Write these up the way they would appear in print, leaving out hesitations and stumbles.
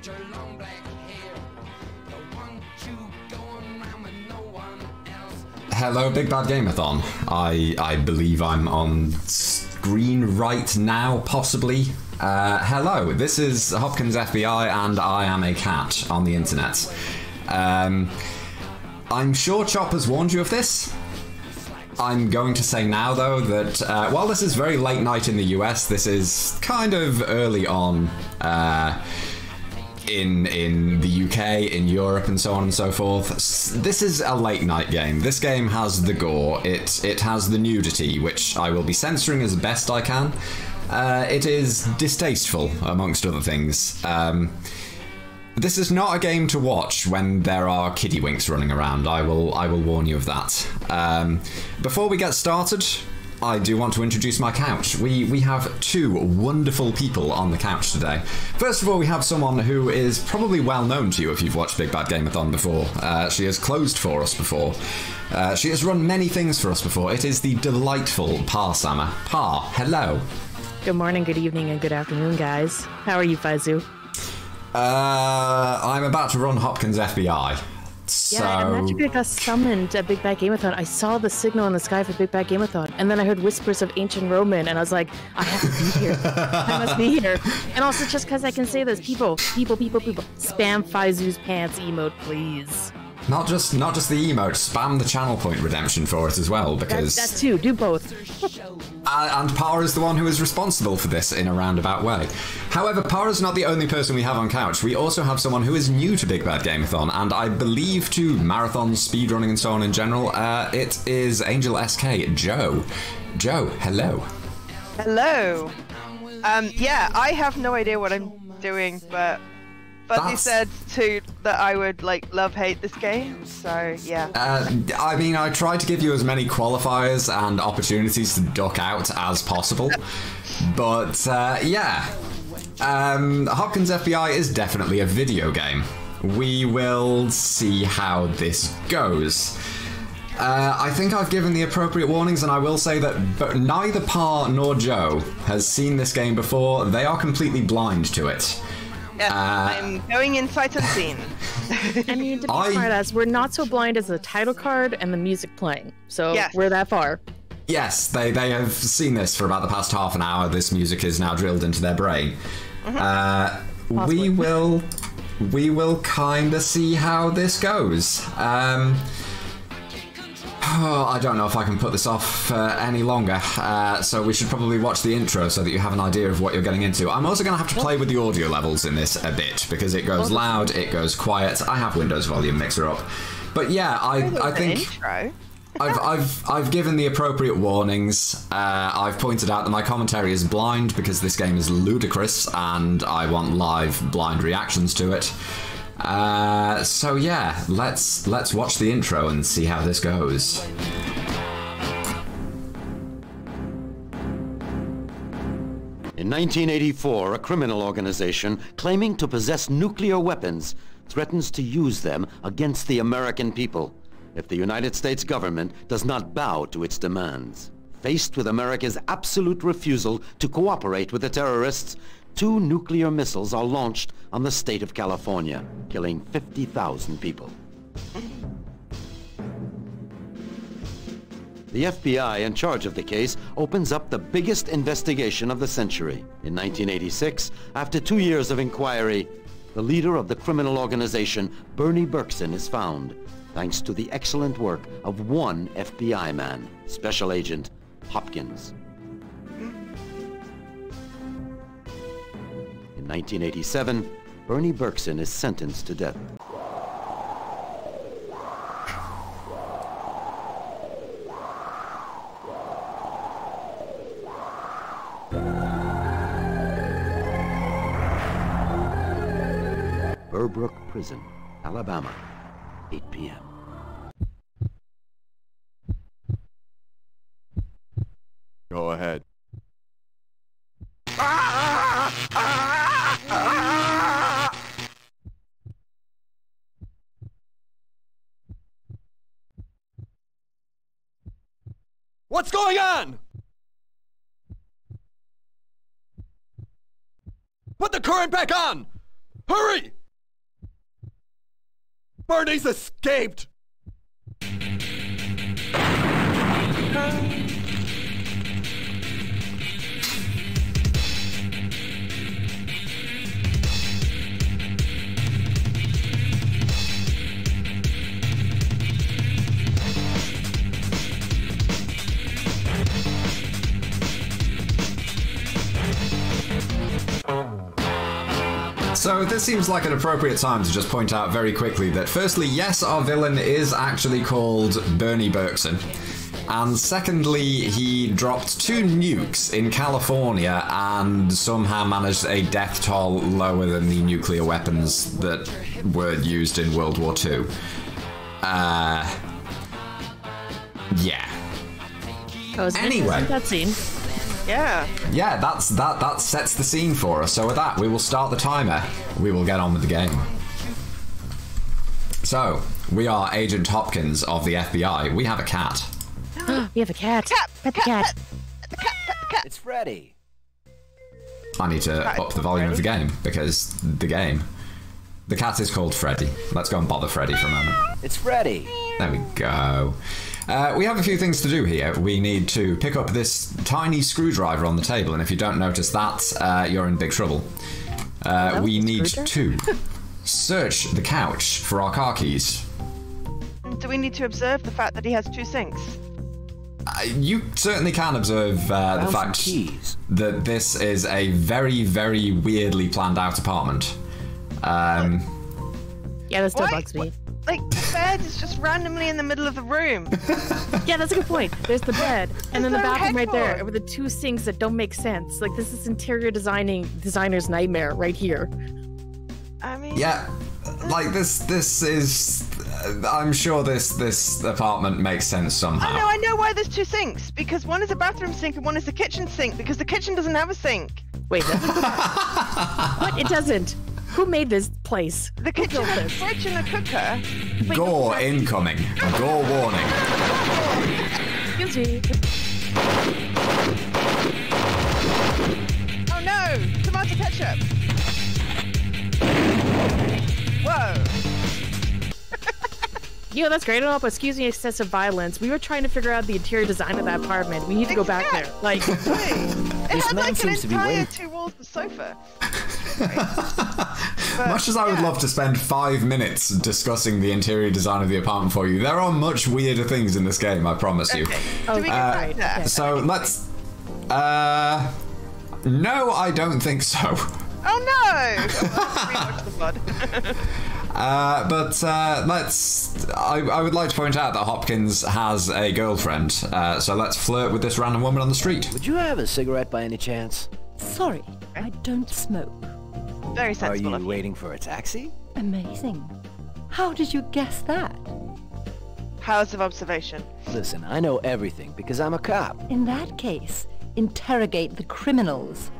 your long black hair. The one you going round with no one else. Hello, Big Bad Game-a-thon. I believe I'm on screen right now, possibly. Hello, this is Hopkins FBI, and I am a cat on the internet. I'm sure Chopper's warned you of this. I'm going to say now, though, that while this is very late night in the US, this is kind of early on in the UK, in Europe, and so on and so forth. This is a late night game. This game has the gore. It has the nudity, which I will be censoring as best I can. It is distasteful, amongst other things. This is not a game to watch when there are kiddywinks running around. I will warn you of that. Before we get started, I do want to introduce my couch. We have two wonderful people on the couch today. First of all, we have someone who is probably well known to you if you've watched Big Bad Game-a-thon before. She has closed for us before. She has run many things for us before. It is the delightful Sama. Hello. Good morning, good evening, and good afternoon, guys. How are you, fyzzu? I'm about to run Hopkins FBI. So... Yeah, I magically got summoned at Big Bad Game-a-thon. I saw the signal in the sky for Big Bad Game-a-thon, and then I heard whispers of ancient Roman, and I was like, I have to be here. I must be here. And also, just because I can say this, people, spam fyzzu's pants emote, please. Not just the emote, spam the channel point redemption for it as well, because... That too, do both. And Par is the one who is responsible for this in a roundabout way. However, Par is not the only person we have on couch. We also have someone who is new to Big Bad Game-a-thon, and I believe to marathons, speedrunning, and so on in general. It is Angel SK, Joe. Joe, hello. Hello. Yeah, I have no idea what I'm doing, but he said too that I would like love-hate this game, so yeah. I mean, I tried to give you as many qualifiers and opportunities to duck out as possible, but yeah. Hopkins FBI is definitely a video game. We will see how this goes. I think I've given the appropriate warnings, and I will say that neither Par nor Joe has seen this game before. They are completely blind to it. Yeah, I'm going in sight unseen. I mean, to be smartass, we're not so blind as the title card and the music playing, so yes. We're that far. Yes, they have seen this for about the past half an hour. This music is now drilled into their brain. We will kind of see how this goes. I don't know if I can put this off any longer, so we should probably watch the intro so that you have an idea of what you're getting into. I'm also going to have to play with the audio levels in this a bit, because it goes loud, it goes quiet. I have Windows Volume Mixer up. But yeah, I think I've given the appropriate warnings. I've pointed out that my commentary is blind because this game is ludicrous and I want live blind reactions to it. So yeah, let's watch the intro and see how this goes. In 1984, a criminal organization claiming to possess nuclear weapons threatens to use them against the American people if the United States government does not bow to its demands. Faced with America's absolute refusal to cooperate with the terrorists, 2 nuclear missiles are launched on the state of California, killing 50,000 people. The FBI in charge of the case opens up the biggest investigation of the century. In 1986, after 2 years of inquiry, the leader of the criminal organization, Bernie Berkson, is found, thanks to the excellent work of one FBI man, Special Agent Hopkins. In 1987, Bernie Berkson is sentenced to death. Burbrook Prison, Alabama, 8 p.m. Go ahead. What's going on? Put the current back on! Hurry! Bernie's escaped! So this seems like an appropriate time to just point out very quickly that firstly, yes, our villain is actually called Bernie Berkson. And secondly, he dropped 2 nukes in California and somehow managed a death toll lower than the nuclear weapons that were used in World War II. Yeah. Anyway. That scene. Yeah. Yeah, that sets the scene for us. So with that, we will start the timer. We will get on with the game. So, we are Agent Hopkins of the FBI. We have a cat. We have a cat. Pet the cat. It's Freddy. I need to up the volume of the game, because the cat is called Freddy. Let's go and bother Freddy for a moment. It's Freddy. There we go. We have a few things to do here. We need to pick up this tiny screwdriver on the table, and if you don't notice that, you're in big trouble. We need to search the couch for our car keys. Do we need to observe the fact that he has 2 sinks? You certainly can observe the fact that this is a very, very weirdly planned out apartment. Yeah, that still bugs me. Like, the bed is just randomly in the middle of the room. Yeah, that's a good point. There's the bed, and then the no bathroom right there, headboard. with the 2 sinks that don't make sense. Like, this is interior designer's nightmare right here. I mean... Yeah, like this is... I'm sure this apartment makes sense somehow. I know why there's 2 sinks. Because one is a bathroom sink and one is a kitchen sink. Because the kitchen doesn't have a sink. Wait, doesn't it? What? It doesn't. Who made this place? The kitchen has a fridge and a cooker. Wait, Gore incoming. Gore warning. Excuse me. Oh no! Tomato ketchup! Whoa! Yo, that's great and all, but excuse me, excessive violence. We were trying to figure out the interior design of that apartment. We need to go back there. Like, It had man like an seems to be entire waiting. 2 walls of sofa. Much as I would love to spend 5 minutes discussing the interior design of the apartment for you, there are much weirder things in this game, I promise you. Okay. Do we get back there? okay. So let's... no, I don't think so. Oh no! Rewatch the blood. But I would like to point out that Hopkins has a girlfriend, so let's flirt with this random woman on the street. Would you have a cigarette by any chance? Sorry, I don't smoke. Very Are sensible you of you. waiting for a taxi? Amazing. How did you guess that? Powers of observation. Listen, I know everything because I'm a cop. In that case, interrogate the criminals.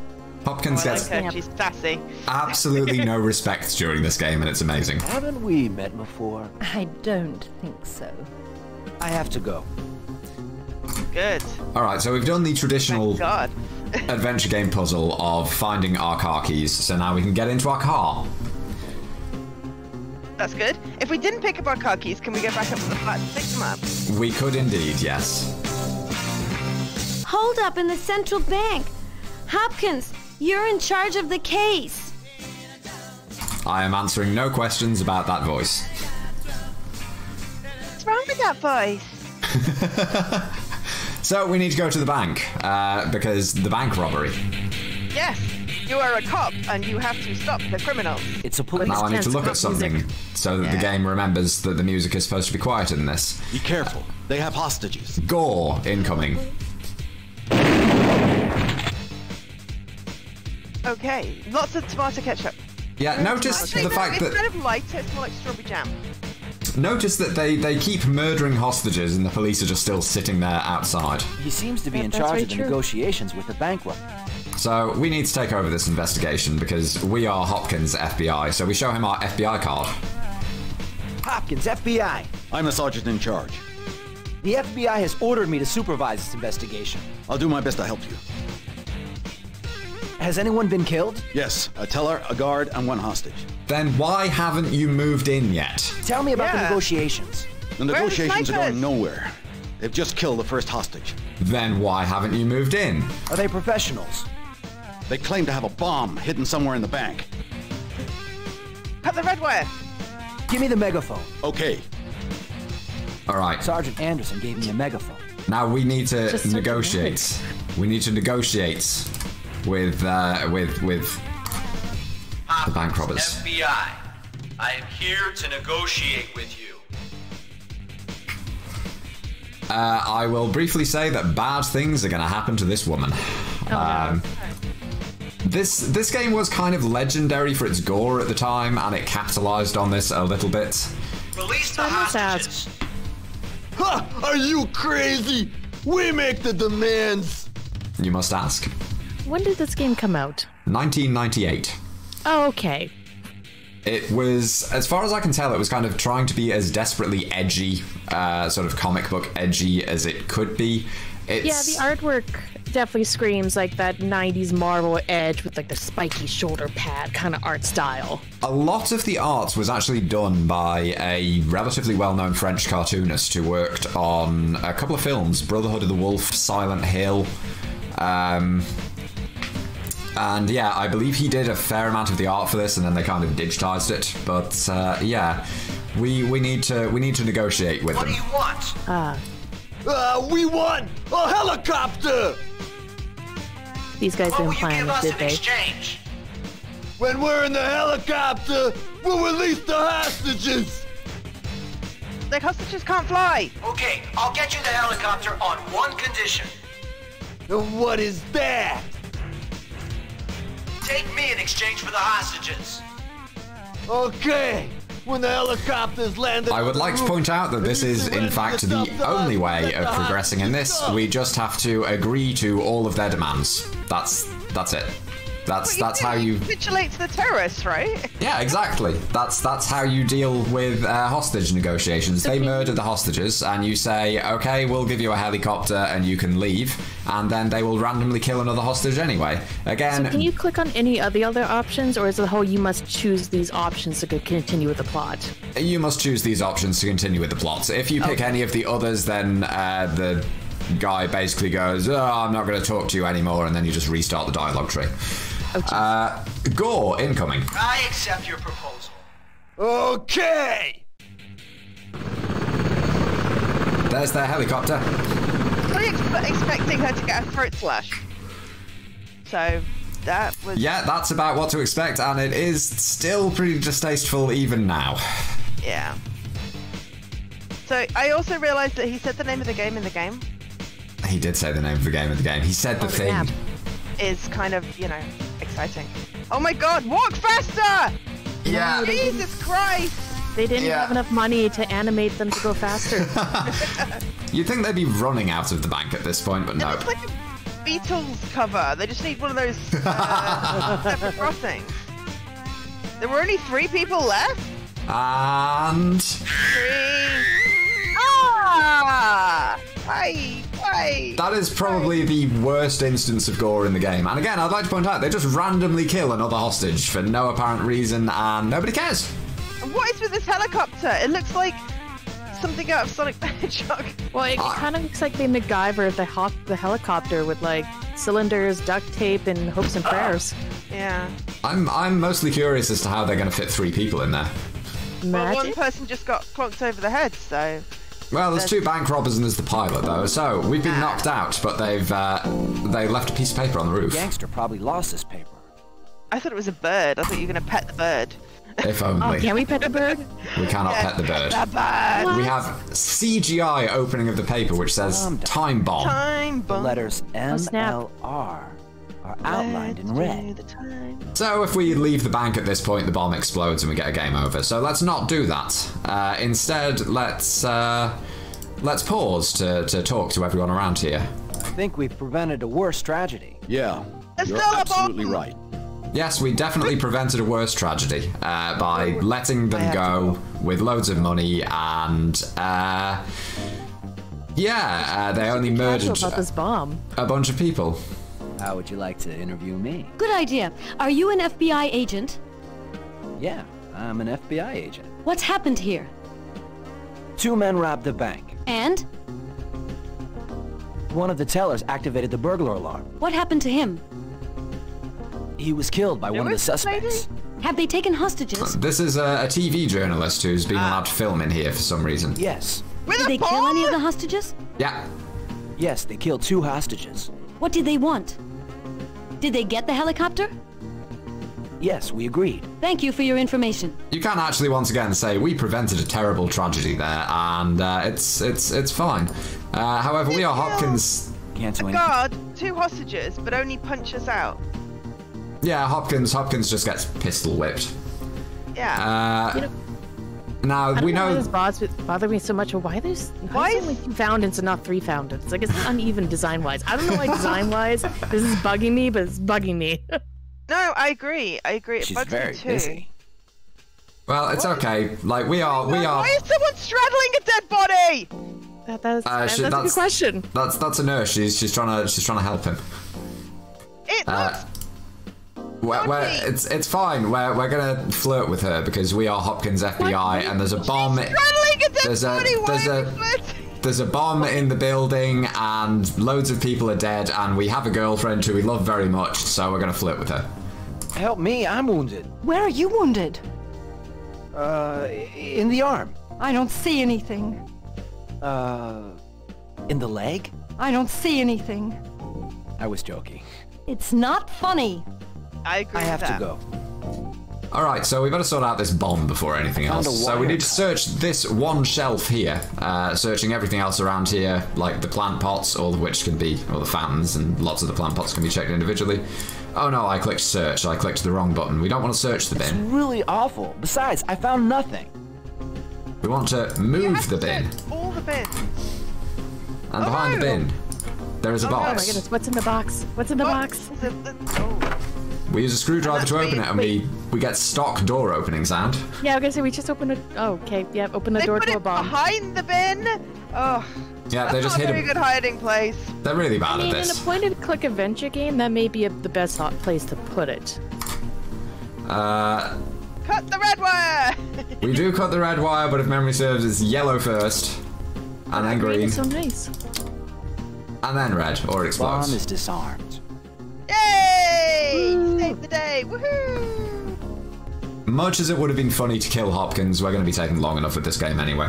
Hopkins I like gets her. She's sassy. absolutely no respect during this game, and it's amazing. Haven't we met before? I don't think so. I have to go. Good. Alright, so we've done the traditional Thank God. adventure game puzzle of finding our car keys, so now we can get into our car. That's good. If we didn't pick up our car keys, can we go back up to the flat and pick them up? We could indeed, yes. Hold up in the central bank. Hopkins, you're in charge of the case. I am answering no questions about that voice. What's wrong with that voice? So we need to go to the bank, because the bank robbery. Yes, you are a cop and you have to stop the criminals. It's a police. Now I need to Sense look of at something music. so that the game remembers that the music is supposed to be quiet in this. Be careful. They have hostages. Gore incoming. Okay, lots of tomato ketchup. Yeah, notice Actually, the no, fact instead that of lighter, it's more like strawberry jam. notice that they keep murdering hostages and the police are just still sitting there outside. He seems to be Yeah, in that's charge very of the true. negotiations with the bank robber. So we need to take over this investigation because we are Hopkins FBI. So we show him our FBI card. Hopkins FBI. I'm the sergeant in charge. The FBI has ordered me to supervise this investigation. I'll do my best to help you. Has anyone been killed? Yes, a teller, a guard, and one hostage. Then why haven't you moved in yet? Tell me about the Yeah. negotiations. The Where are the negotiations are snipers? going nowhere. They've just killed the first hostage. Then why haven't you moved in? Are they professionals? They claim to have a bomb hidden somewhere in the bank. Cut the red wire. Give me the megaphone. Okay. All right. Sergeant Anderson gave me a megaphone. Now we need to Just so negotiate. We need to negotiate with the bank robbers. FBI, I am here to negotiate with you. I will briefly say that bad things are going to happen to this woman. This game was kind of legendary for its gore at the time, and it capitalized on this a little bit. Release the I must hostages. Ha! Are you crazy? We make the demands. You must ask. When did this game come out? 1998. Oh, okay. It was, as far as I can tell, it was kind of trying to be as desperately edgy, sort of comic book edgy as it could be. It's, Yeah, the artwork definitely screams like that 90s Marvel edge with like the spiky shoulder pad kind of art style. A lot of the art was actually done by a relatively well-known French cartoonist who worked on a couple of films, Brotherhood of the Wolf, Silent Hill, and yeah, I believe he did a fair amount of the art for this, and then they kind of digitized it. But yeah, we need to negotiate with What them. do you want? We won a helicopter. These guys What didn't will you plan give it, us did in they? exchange? When we're in the helicopter, we'll release the hostages. The hostages can't fly. Okay, I'll get you the helicopter on one condition. And what is that? Take me in exchange for the hostages. Okay. When the helicopters landed. I would like to point out that this is, in fact, the only way of progressing in this. We just have to agree to all of their demands. That's it. That's how you. Capitulate to the terrorists, right? Yeah, exactly. That's how you deal with hostage negotiations. They murder the hostages, and you say, "Okay, we'll give you a helicopter, and you can leave." And then they will randomly kill another hostage anyway. Again, Can you click on any of the other options, or is it the whole you must choose these options to continue with the plot? you must choose these options to continue with the plot. If you pick any of the others, then the guy basically goes, "Oh, I'm not going to talk to you anymore," and then you just restart the dialogue tree. Gore incoming. I accept your proposal. Okay. There's their helicopter. I was expecting her to get a throat slash. So that was. Yeah, that's about what to expect, and it is still pretty distasteful even now. Yeah. So I also realised that he said the name of the game in the game He did say the name of the game in the game. He said the thing. yeah. is kind of, you know, exciting. Oh my god, walk faster! Yeah. Jesus Christ! They didn't have enough money to animate them to go faster. You'd think they'd be running out of the bank at this point, but no. It's like a Beatles cover. They just need one of those separate crossings. There were only 3 people left? And 3. Ah! Why? that is probably the worst instance of gore in the game. And again, I'd like to point out, they just randomly kill another hostage for no apparent reason, and nobody cares. And what is with this helicopter? It looks like something out of Sonic the Hedgehog. Well, it kind of looks like they MacGyvered the helicopter with like cylinders, duct tape, and hopes and prayers. Yeah. I'm mostly curious as to how they're going to fit 3 people in there. Well, one Magic? person just got clonked over the head, so. Well, there's 2 bank robbers and there's the pilot, though. So we've been knocked out, but they left a piece of paper on the roof. Gangster probably lost this paper. I thought it was a bird. I thought you were going to pet the bird. If Oh, only. can we pet the bird? We cannot pet the bird. The bird! We have CGI opening of the paper, which says time bomb. Time The bomb. letters M, snap. L, R are outlined in red. The time. So if we leave the bank at this point, the bomb explodes and we get a game over. So let's not do that. Instead, let's pause to talk to everyone around here. I think we've prevented a worse tragedy. Yeah. There's You're still a absolutely bomb. right. Yes, we definitely prevented a worse tragedy by letting them go with loads of money and they only Casual murdered about this bomb. a bunch of people. How would you like to interview me? Good idea. Are you an FBI agent? Yeah, I'm an FBI agent. What's happened here? 2 men robbed the bank. And? One of the tellers activated the burglar alarm. What happened to him? He was killed by one of the suspects. Have they taken hostages? This is a TV journalist who's been allowed to film in here for some reason. Yes. Did they kill any of the hostages? Yeah. Yes, they killed 2 hostages. What did they want? Did they get the helicopter? Yes, we agreed. Thank you for your information. You can actually once again say we prevented a terrible tragedy there, and it's fine. However, we are Hopkins. Can't do anything. Guard, 2 hostages, but only punch us out. Yeah, Hopkins just gets pistol whipped. Yeah. Now we know this bothers me so much. Why is only 2 foundants and not 3 foundants? Like, it's uneven design-wise. I don't know why design-wise this is bugging me, but it's bugging me. No, I agree. It She's bugs very me too. busy. Well, it's okay. Like we are. Why is someone straddling a dead body? That's a good question. That's a nurse. She's trying to help him. It looks. It's fine. We're gonna flirt with her because we are Hopkins FBI, and there's a bomb. There's a bomb in the building, and loads of people are dead, and we have a girlfriend who we love very much, so we're gonna flirt with her. Help me, I'm wounded. Where are you wounded? In the arm. I don't see anything. In the leg? I don't see anything. I was joking. It's not funny. I agree. I have with to that. go. Alright, so we better sort out this bomb before anything else. So we need to search this one shelf here, searching everything else around here, like the plant pots, all of which can be, or the fountains, and lots of the plant pots can be checked individually. Oh no, I clicked search. I clicked the wrong button. We don't want to search the bin. It's really awful. Besides, I found nothing. We want to move the bin. All the bins. And behind the bin, there is a Oh my box. goodness, what's in the box? What's in the box? We use a screwdriver to open it, and we get stock door opening sound. Yeah, I was gonna say we just opened it. Oh, okay, yeah, open the door put to a it bomb. behind the bin. Oh. Yeah, they just not a hit very it. good hiding place. They're really bad I mean, at in a this. point-and-click adventure game, that may be the best place to put it. Cut the red wire. We do cut the red wire, but if memory serves, it's yellow first, and then green, It's so nice. and then red, or it Bomb explodes. is disarmed. Yay! Save the day. Woohoo! Much as it would have been funny to kill Hopkins, we're going to be taking long enough with this game anyway.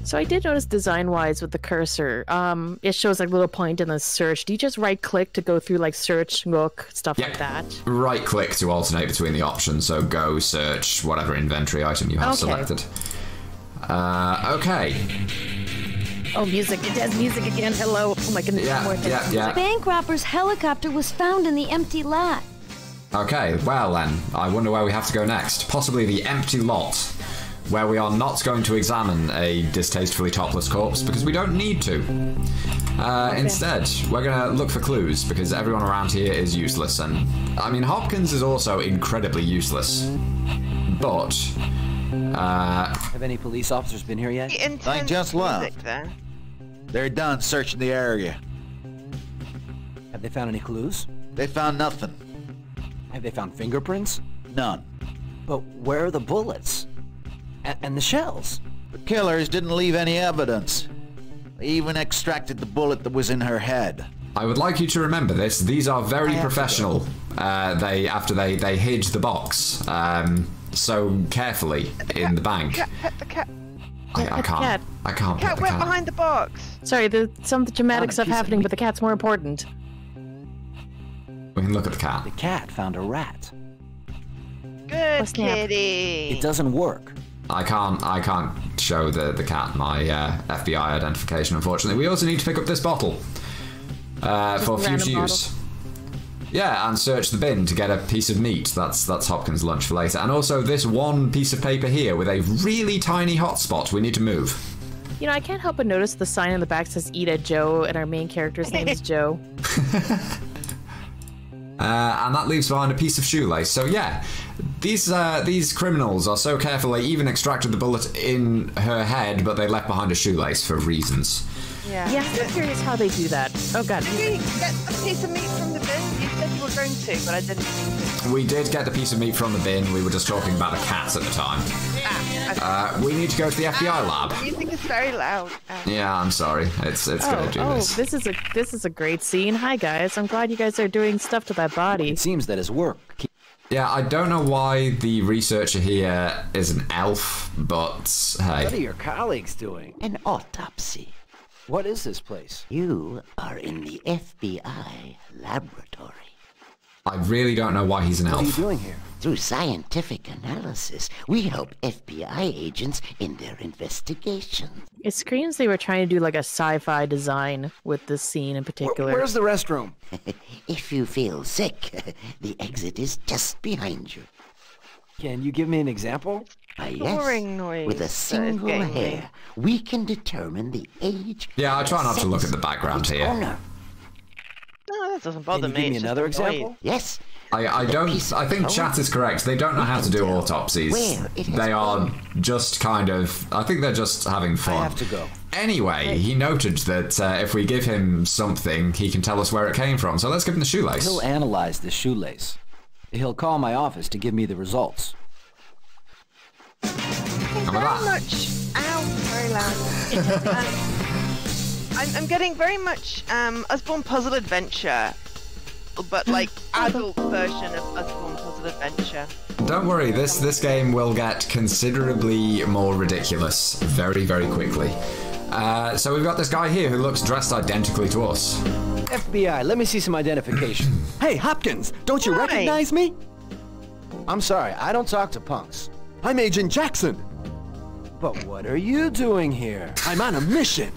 So I did notice design-wise with the cursor, it shows like a little point in the search. Do you just right-click to go through like search, look, stuff like that? Right click to alternate between the options, so go, search, whatever inventory item you have selected. Okay. Oh, music. It has music again. Hello. Oh my goodness. Yeah. The bank robber's helicopter was found in the empty lot. Okay, well then, I wonder where we have to go next. Possibly the empty lot, where we are not going to examine a distastefully topless corpse, because we don't need to. Instead, we're going to look for clues, because everyone around here is useless, and, I mean, Hopkins is also incredibly useless. But, Have any police officers been here yet? They just left. They're done searching the area. Have they found any clues? They found nothing. Have they found fingerprints? None. But where are the bullets? And the shells? The killers didn't leave any evidence. They even extracted the bullet that was in her head. I would like you to remember this. These are very professional. After they hid the box so carefully in the bank. The cat. I can't. I can't. Cat went behind the box. Sorry, there's some dramatic stuff happening, but the cat's more important. We can look at the cat. The cat found a rat. Good kitty. It doesn't work. I can't show the cat my FBI identification, unfortunately. We also need to pick up this bottle for future use. Yeah, and search the bin to get a piece of meat. That's Hopkins' lunch for later. And also this one piece of paper here with a really tiny hotspot we need to move. You know, I can't help but notice the sign in the back says Eat at Joe, and our main character's name is Joe. And that leaves behind a piece of shoelace. So yeah, these criminals are so careful they even extracted the bullet in her head, but they left behind a shoelace for reasons. Yeah, I'm curious how they do that. Oh god. Did you get a piece of meat from the bin? You said you were going to, but I didn't think to. We did get the piece of meat from the bin. We were just talking about the cats at the time. We need to go to the FBI lab. Music is very loud. Yeah, I'm sorry. It's gonna do this. This is a great scene. Hi guys, I'm glad you guys are doing stuff to that body. It seems that his work. Yeah, I don't know why the researcher here is an elf, but hey. What are your colleagues doing? An autopsy. What is this place? You are in the FBI laboratory. I really don't know why he's an elf. What are you doing here? Through scientific analysis, we help FBI agents in their investigations. It screams they were trying to do like a sci-fi design with this scene in particular. Where's the restroom? If you feel sick, the exit is just behind you. Can you give me an example? Yes, Boring noise. with a single getting me. hair, we can determine the age. Yeah, I try not to look at the background here. Owner. No, that doesn't bother Can you me. give me it's another just annoying. example? Yes. I think chat is correct. They don't know how to do autopsies. They are just kind of... I think they're just having fun. I have to go. Anyway, he noted that if we give him something, he can tell us where it came from. So let's give him the shoelace. He'll analyze the shoelace. He'll call my office to give me the results. And with Very that, much. Ow, very loud. I'm getting very much Usborne Puzzle Adventure, but like adult version of Usborne Puzzle Adventure. don't worry, this game will get considerably more ridiculous very, very quickly. So we've got this guy here who looks dressed identically to us. FBI, let me see some identification. Hey, Hopkins, don't you Hi. recognize me? I'm sorry, I don't talk to punks. I'm Agent Jackson. But what are you doing here? I'm on a mission.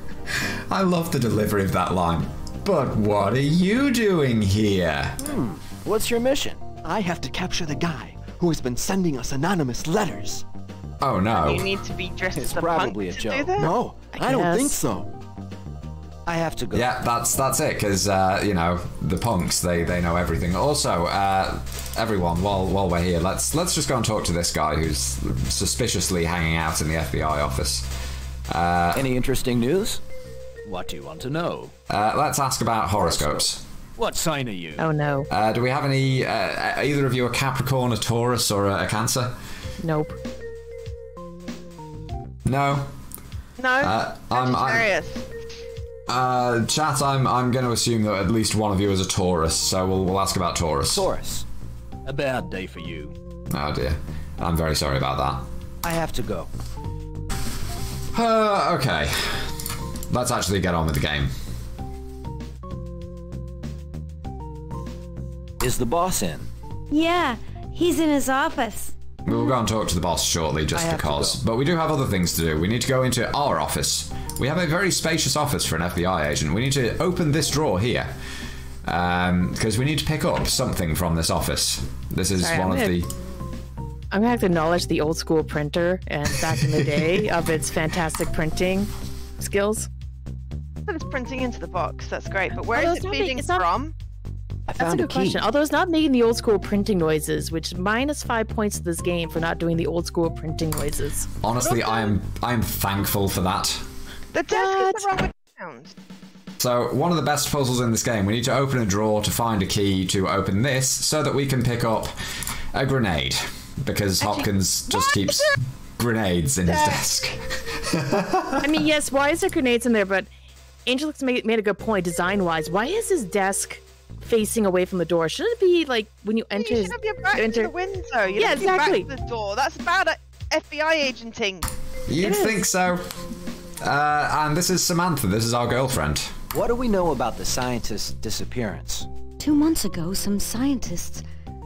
I love the delivery of that line. But what are you doing here? What's your mission? I have to capture the guy who has been sending us anonymous letters. Oh no. You need to be dressed It's as a punk probably a to joke. do that? No, I don't think so. I have to go. Yeah, that's it, because, you know, the punks, they know everything. Also, everyone, while we're here, let's just go and talk to this guy who's suspiciously hanging out in the FBI office. Any interesting news? What do you want to know? Let's ask about horoscopes. What sign are you? Oh no. Do we have any, either of you a Capricorn, a Taurus, or a Cancer? Nope. No? No? I'm Sagittarius. Chat, I'm going to assume that at least one of you is a Taurus, so we'll ask about Taurus. Taurus. A bad day for you. Oh dear. I'm very sorry about that. I have to go. Okay. Let's actually get on with the game. Is the boss in? Yeah, he's in his office. We'll go and talk to the boss shortly, just I have to because. go. But we do have other things to do. We need to go into our office. We have a very spacious office for an FBI agent. We need to open this drawer here. Because we need to pick up something from this office. This is Sorry, one of the... I'm gonna have to acknowledge the old school printer and back in the day of its fantastic printing skills. But it's printing into the box. That's great. But where Although is it's it not feeding big- it's not- from? I That's a found good question. Although it's not making the old school printing noises, which minus 5 points to this game for not doing the old school printing noises. Honestly, I am thankful for that. The desk is the wrong way around. So, one of the best puzzles in this game, we need to open a drawer to find a key to open this so that we can pick up a grenade. Because Hopkins just keeps grenades in his desk. I mean, yes, why is there grenades in there? But Angelix made a good point design-wise. Why is his desk facing away from the door? Shouldn't it be like when you enter You his... should have your back to the window. You Yeah, have your exactly. back to the door. That's bad FBI agenting. You'd think so. And this is Samantha. This is our girlfriend. What do we know about the scientist's disappearance? 2 months ago, some scientists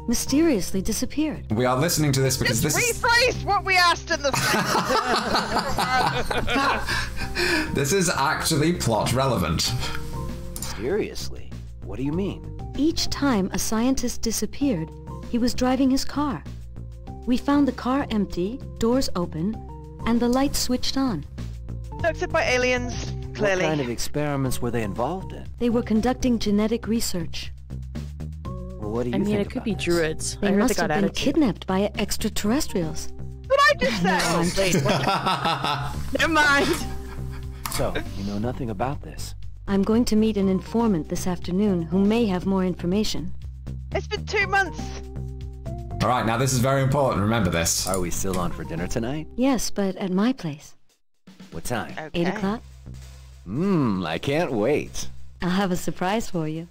mysteriously disappeared. We are listening to this because Just this is... rephrase what we asked in the This is actually plot relevant. Mysteriously? What do you mean? Each time a scientist disappeared, he was driving his car. We found the car empty, doors open, and the lights switched on. Abducted by aliens, clearly. What kind of experiments were they involved in? They were conducting genetic research. Well, what do you I mean, think it could about be this? druids. They I heard must they got have been attitude. kidnapped by extraterrestrials. What I just said. Never mind. So, you know nothing about this? I'm going to meet an informant this afternoon who may have more information. It's been 2 months. All right, now this is very important. Remember this. Are we still on for dinner tonight? Yes, but at my place. What time? Okay. 8 o'clock? I can't wait. I'll have a surprise for you.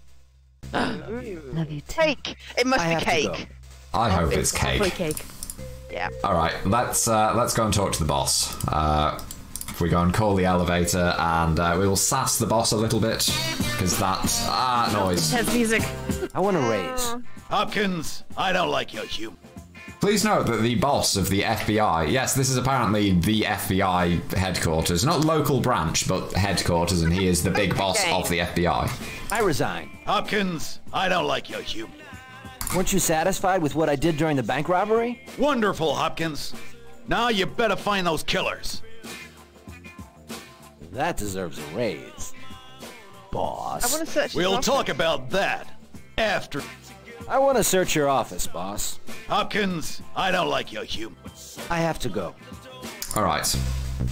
Love you too. Cake. It must be cake. I hope it's Hopefully cake. cake. Yeah. All right, let's go and talk to the boss. If we go and call the elevator, and we will sass the boss a little bit, because that's noise. Has music. I want to raise. Hopkins, I don't like your humor. Please note that the boss of the FBI, yes, this is apparently the FBI headquarters, not local branch, but headquarters, and he is the big boss of the FBI. I resign. Hopkins, I don't like your humor. Weren't you satisfied with what I did during the bank robbery? Wonderful, Hopkins. Now you better find those killers. That deserves a raise. Boss. I want to search. We'll talk about that after. I want to search your office, boss. Hopkins, I don't like your humor. I have to go. All right.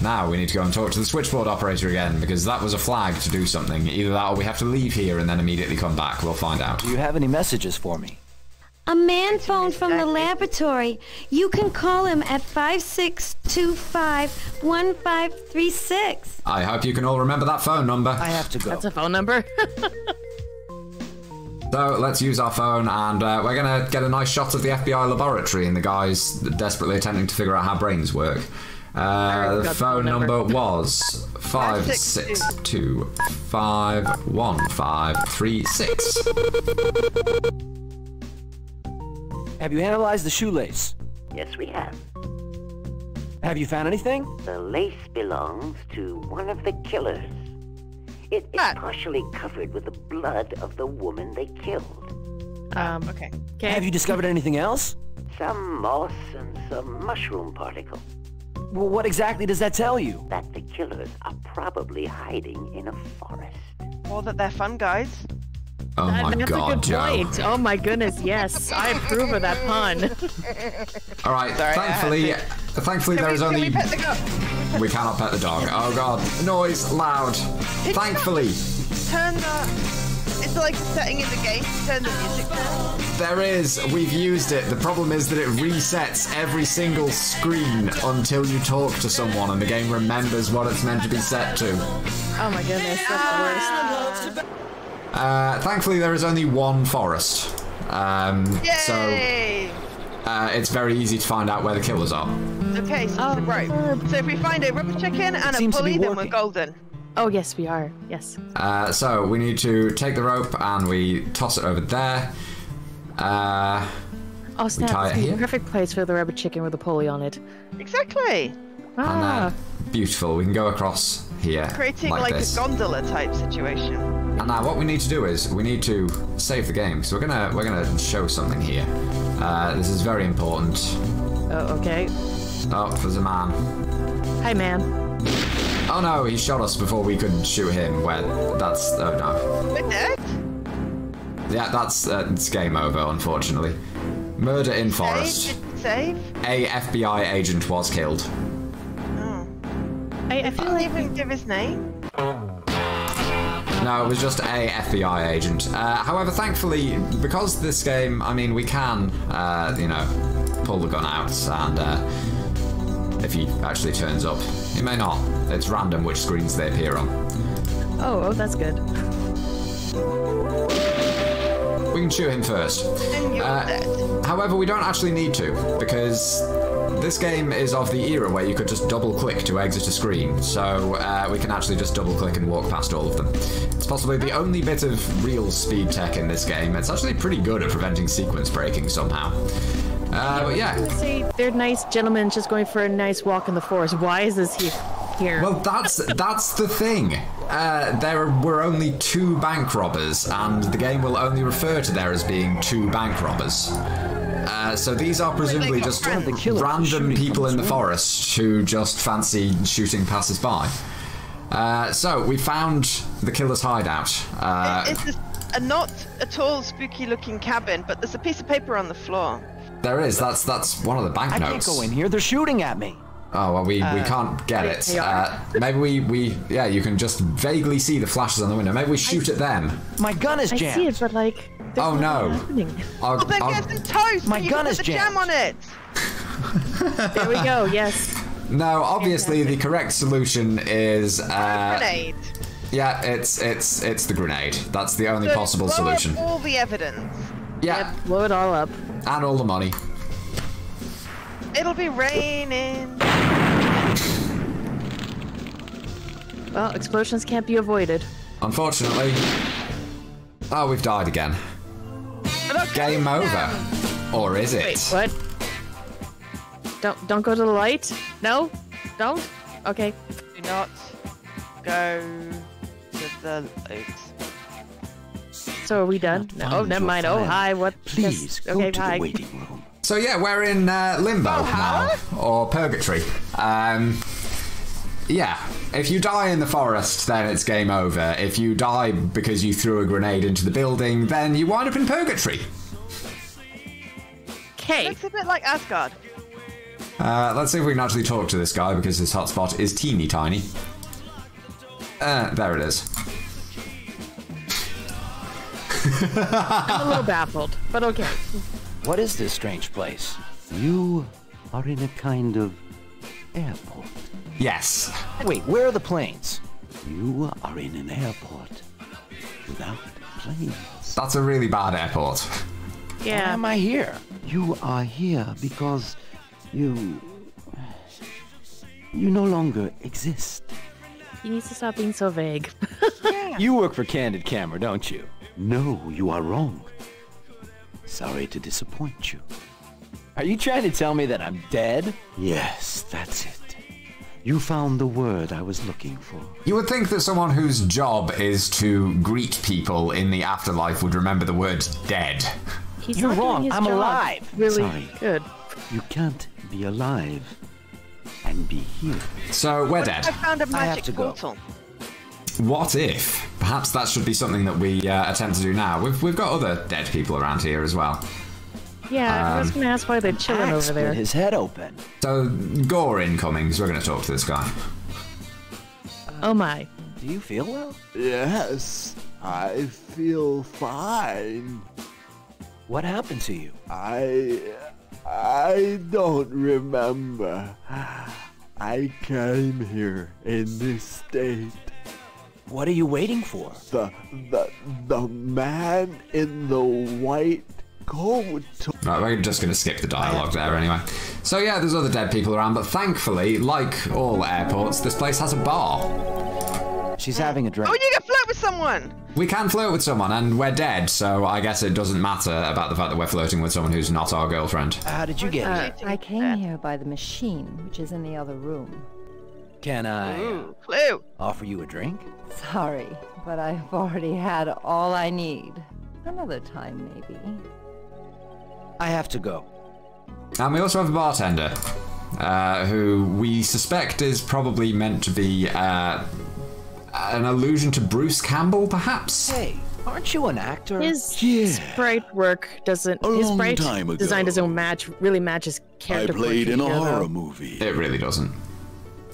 Now we need to go and talk to the switchboard operator again, because that was a flag to do something. Either that or we have to leave here and then immediately come back. We'll find out. Do you have any messages for me? A man phoned from the laboratory. You can call him at 5625-1536. I hope you can all remember that phone number. I have to go. That's a phone number. So let's use our phone, and we're going to get a nice shot of the FBI laboratory and the guys desperately attempting to figure out how brains work. The phone number was 562-51536. Have you analyzed the shoelace? Yes, we have. Have you found anything? The lace belongs to one of the killers. It is partially covered with the blood of the woman they killed. Okay. Have you discovered anything else? Some moss and some mushroom particles. Well, what exactly does that tell you? That the killers are probably hiding in a forest. Well, that they're fun guys. Oh my That's God, a good Joe. point. Oh my goodness, yes. I approve of that pun. All right, Sorry, thankfully there is only... Can we pet the dog? We cannot pet the dog. Oh God, noise, loud. Thankfully. Turn the... It's like a setting in the game. Turn the music down. There is. We've used it. The problem is that it resets every single screen until you talk to someone and the game remembers what it's meant to be set to. Oh my goodness, that's the worst. Thankfully, there is only one forest. So it's very easy to find out where the killers are. Okay, so right. So if we find a rubber chicken and a pulley, then we're golden. Oh, yes, we are. Yes. So we need to take the rope and we toss it over there. Oh, snap. tie it It's the here. perfect place for the rubber chicken with a pulley on it. Exactly. And beautiful. We can go across here. Creating like like this. a gondola type situation. And now what we need to do is we need to save the game. So we're gonna show something here. This is very important. Oh, okay. Oh, there's a man. Hi, man. Oh no, he shot us before we could shoot him. Where that's oh no. We're dead? Yeah, that's it's game over, unfortunately. Murder in forest. Save? A FBI agent was killed. Oh. I feel Didn't like even give his name. No, it was just a FBI agent. However, thankfully, because this game, I mean, we can, pull the gun out, and if he actually turns up, he may not. It's random which screens they appear on. Oh, that's good. We can shoot him first. And you're dead. However, we don't actually need to, because this game is of the era where you could just double-click to exit a screen, so we can actually just double-click and walk past all of them. It's possibly the only bit of real speed tech in this game. It's actually pretty good at preventing sequence breaking somehow. But yeah. I was gonna say they're nice gentlemen just going for a nice walk in the forest. Why is this here? Well, that's the thing. There were only 2 bank robbers, and the game will only refer to there as being 2 bank robbers. So these are presumably just random people in the forest who just fancy shooting passers-by. So we found the killer's hideout. It's a not at all spooky-looking cabin, but there's a piece of paper on the floor. There is. That's one of the banknotes. I can't go in here. They're shooting at me. Oh, well, we can't get it. Maybe we you can just vaguely see the flashes on the window. Maybe we shoot at them. My gun is I jammed. see it, but like... Oh, no. Well, then get some toast. My you gun can is put the jam on it. There we go, yes. No, obviously the correct solution is... grenade. Yeah, it's the grenade. That's the only possible blow solution. Up all the evidence. Yeah. Yep, blow it all up. And all the money. It'll be raining. Well, explosions can't be avoided. Unfortunately. Oh, we've died again. Game over. Or is it? Wait, what? Don't go to the light? No? Don't? Okay. Do not go to the light. So are we done? No, oh, never mind. Oh, hi. What? Please, yes. go Okay, to hi. the waiting room. So yeah, we're in limbo now. Or purgatory. Yeah. If you die in the forest, then it's game over. If you die because you threw a grenade into the building, then you wind up in purgatory. Okay. Looks a bit like Asgard. Let's see if we can actually talk to this guy because his hotspot is teeny tiny. There it is. I'm a little baffled, but okay. What is this strange place? You are in a kind of airport. Yes. Wait, where are the planes? You are in an airport without planes. That's a really bad airport. Yeah. Why am I here? You are here because you no longer exist. He needs to stop being so vague. You work for Candid Camera, don't you? No, you are wrong. Sorry to disappoint you. Are you trying to tell me that I'm dead? Yes, that's it. You found the word I was looking for. You would think that someone whose job is to greet people in the afterlife would remember the word dead. He's You're not doing wrong. his I'm job alive. Really Sorry. good. You can't be alive and be here. So we're dead. I found a I have magic to go. portal. What if? Perhaps that should be something that we attempt to do now. We've got other dead people around here as well. Yeah, I was going to ask why they're chilling Axe over split there. his head open. So gore incoming, so we're going to talk to this guy. Oh my. Do you feel well? Yes, I feel fine. What happened to you? I don't remember. I came here in this state. What are you waiting for? The man in the white coat. Right, we're just going to skip the dialogue there anyway. So yeah, there's other dead people around, but thankfully, like all airports, this place has a bar. She's having a drink. Oh, you can flirt with someone! We can flirt with someone, and we're dead, so I guess it doesn't matter about the fact that we're flirting with someone who's not our girlfriend. How did you get here? I came here by the machine, which is in the other room. Can I Ooh, clue. offer you a drink? Sorry, but I've already had all I need. Another time, maybe. I have to go. And we also have a bartender, who we suspect is probably meant to be an allusion to Bruce Campbell, perhaps? Hey, aren't you an actor? His sprite work doesn't. His sprite design doesn't really match his character. I played in a portrayal, though. horror movie. It really doesn't.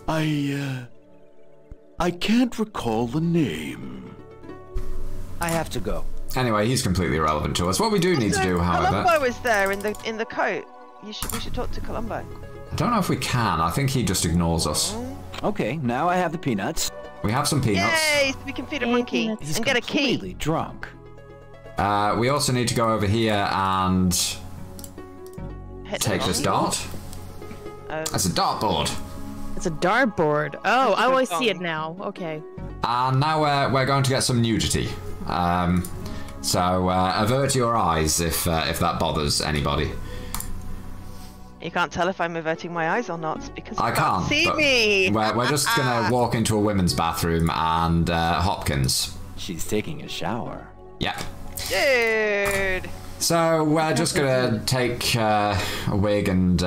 I can't recall the name. I have to go. Anyway, he's completely irrelevant to us. What we do need to do, however... Columbo is there in the coat. We should talk to Columbo. I don't know if we can. I think he just ignores us. Okay, now I have the peanuts. We have some peanuts. Yay! So we can feed a monkey He's and get a key. completely drunk. We also need to go over here and take this dart. That's a dartboard. It's a dartboard. Oh, I see it now. Okay. And now we're going to get some nudity. So avert your eyes if that bothers anybody. You can't tell if I'm averting my eyes or not because I you can't see but me. We're just gonna walk into a women's bathroom and Hopkins. She's taking a shower. Yep. Dude. So we're just gonna take a wig and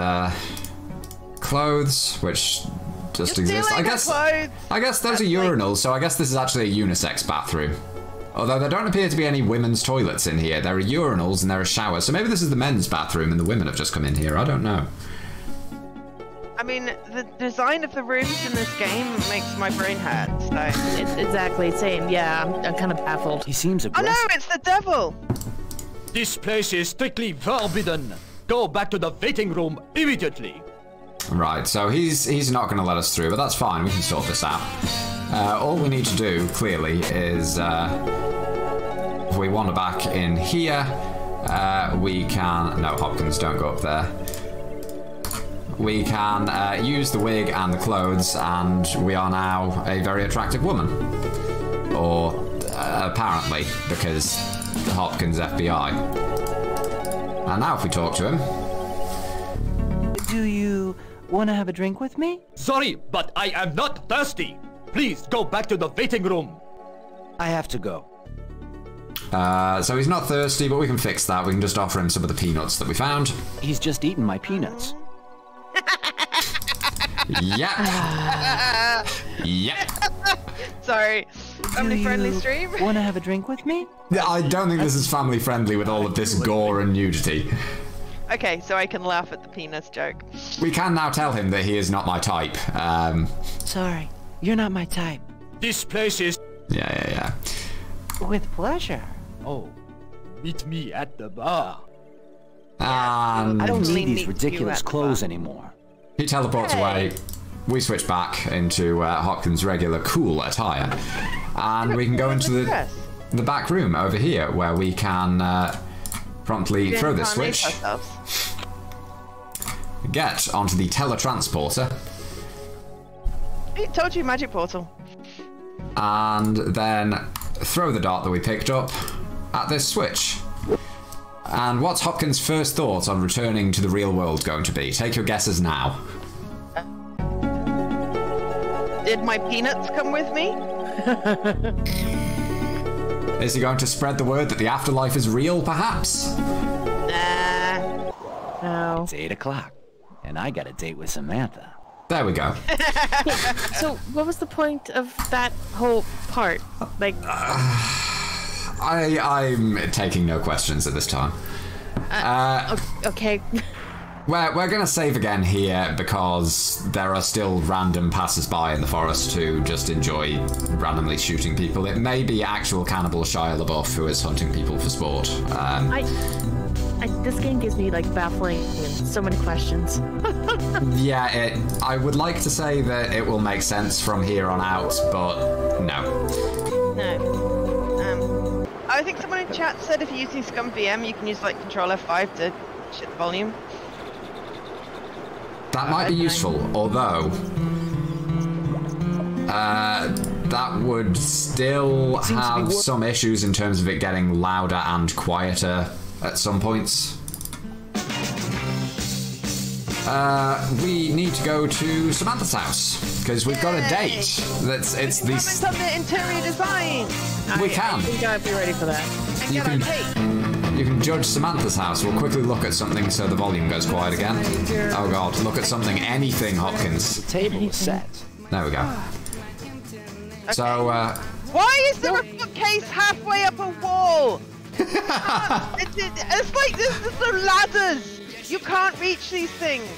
clothes, which just exist. I guess those are urinals, so I guess this is actually a unisex bathroom. Although there don't appear to be any women's toilets in here. There are urinals and there are showers, so maybe this is the men's bathroom and the women have just come in here. I don't know. I mean, the design of the rooms in this game makes my brain hurt. So. Exactly, same. Yeah, I'm kind of baffled. He seems Oh aggressive. no, it's the devil! This place is strictly forbidden. Go back to the waiting room immediately. Right, so he's not going to let us through, but that's fine. We can sort this out. All we need to do, clearly, is if we wander back in here, we can... No, Hopkins, don't go up there. We can use the wig and the clothes, and we are now a very attractive woman. Or apparently, because Hopkins FBI. And now if we talk to him... Do you want to have a drink with me? Sorry, but I am not thirsty. Please go back to the waiting room. I have to go. So he's not thirsty, but we can fix that. We can just offer him some of the peanuts that we found. He's just eaten my peanuts. Yeah. Yeah. Sorry. Family-friendly stream? Want to have a drink with me? I don't think this is family-friendly with all of this gore and nudity. Okay, so I can laugh at the penis joke. We can now tell him that he is not my type. Sorry, you're not my type. This place is... Yeah. With pleasure. Oh, meet me at the bar. And I don't need these ridiculous clothes anymore. He teleports away. We switch back into Hopkins' regular cool attire. And we can go into the back room over here, where we can promptly throw this switch. Get onto the teletransporter. I told you, magic portal. And then throw the dart that we picked up at this switch. And what's Hopkins' first thought on returning to the real world going to be? Take your guesses now. Did my peanuts come with me? Is he going to spread the word that the afterlife is real, perhaps? Nah. No. It's 8 o'clock, and I got a date with Samantha. There we go. So, what was the point of that whole part? Like... I'm taking no questions at this time. Okay. We're going to save again here because there are still random passers-by in the forest who just enjoy randomly shooting people. It may be actual cannibal Shia LaBeouf who is hunting people for sport. This game gives me, like, baffling and so many questions. Yeah, I would like to say that it will make sense from here on out, but no. No. I think someone in chat said if you're using Scum VM, you can use, like, Control F5 to shit the volume. That might be useful, although that would still have some issues in terms of it getting louder and quieter at some points. We need to go to Samantha's house because we've got a date. It's these. Comment on the interior design. We can. I think I'd be ready for that. You can judge Samantha's house. We'll quickly look at something so the volume goes quiet again. Oh god, look at something. Anything, Hopkins. The table is set. There we go. Okay. So, why is there a bookcase halfway up a wall? It's like there's no ladders. You can't reach these things.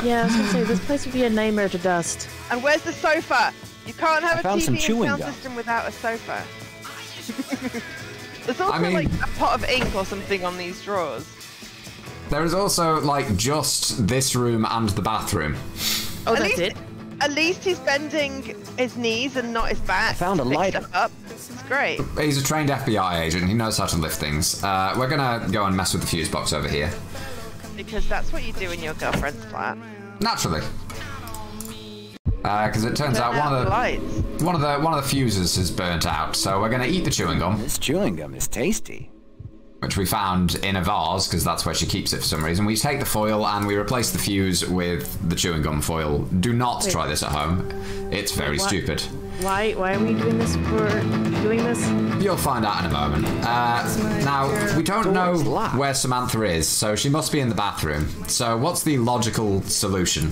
Yeah, I was gonna say, this place would be a nightmare to dust. And where's the sofa? You can't have a TV and sound gum. system without a sofa. There's also like a pot of ink or something on these drawers. there is also, like, just this room and the bathroom. Oh, that's it? At least he's bending his knees and not his back. I found a lighter. Up. It's great. He's a trained FBI agent. He knows how to lift things. We're gonna go and mess with the fuse box over here. Because that's what you do in your girlfriend's flat. Naturally. Because it turns out one of the fuses has burnt out, so we're gonna eat the chewing gum. This chewing gum is tasty. Which we found in a vase, because that's where she keeps it for some reason. We take the foil and we replace the fuse with the chewing gum foil. Do not try this at home. It's very stupid. Why are we doing this You'll find out in a moment. Now, we don't know where Samantha is, so she must be in the bathroom. So what's the logical solution?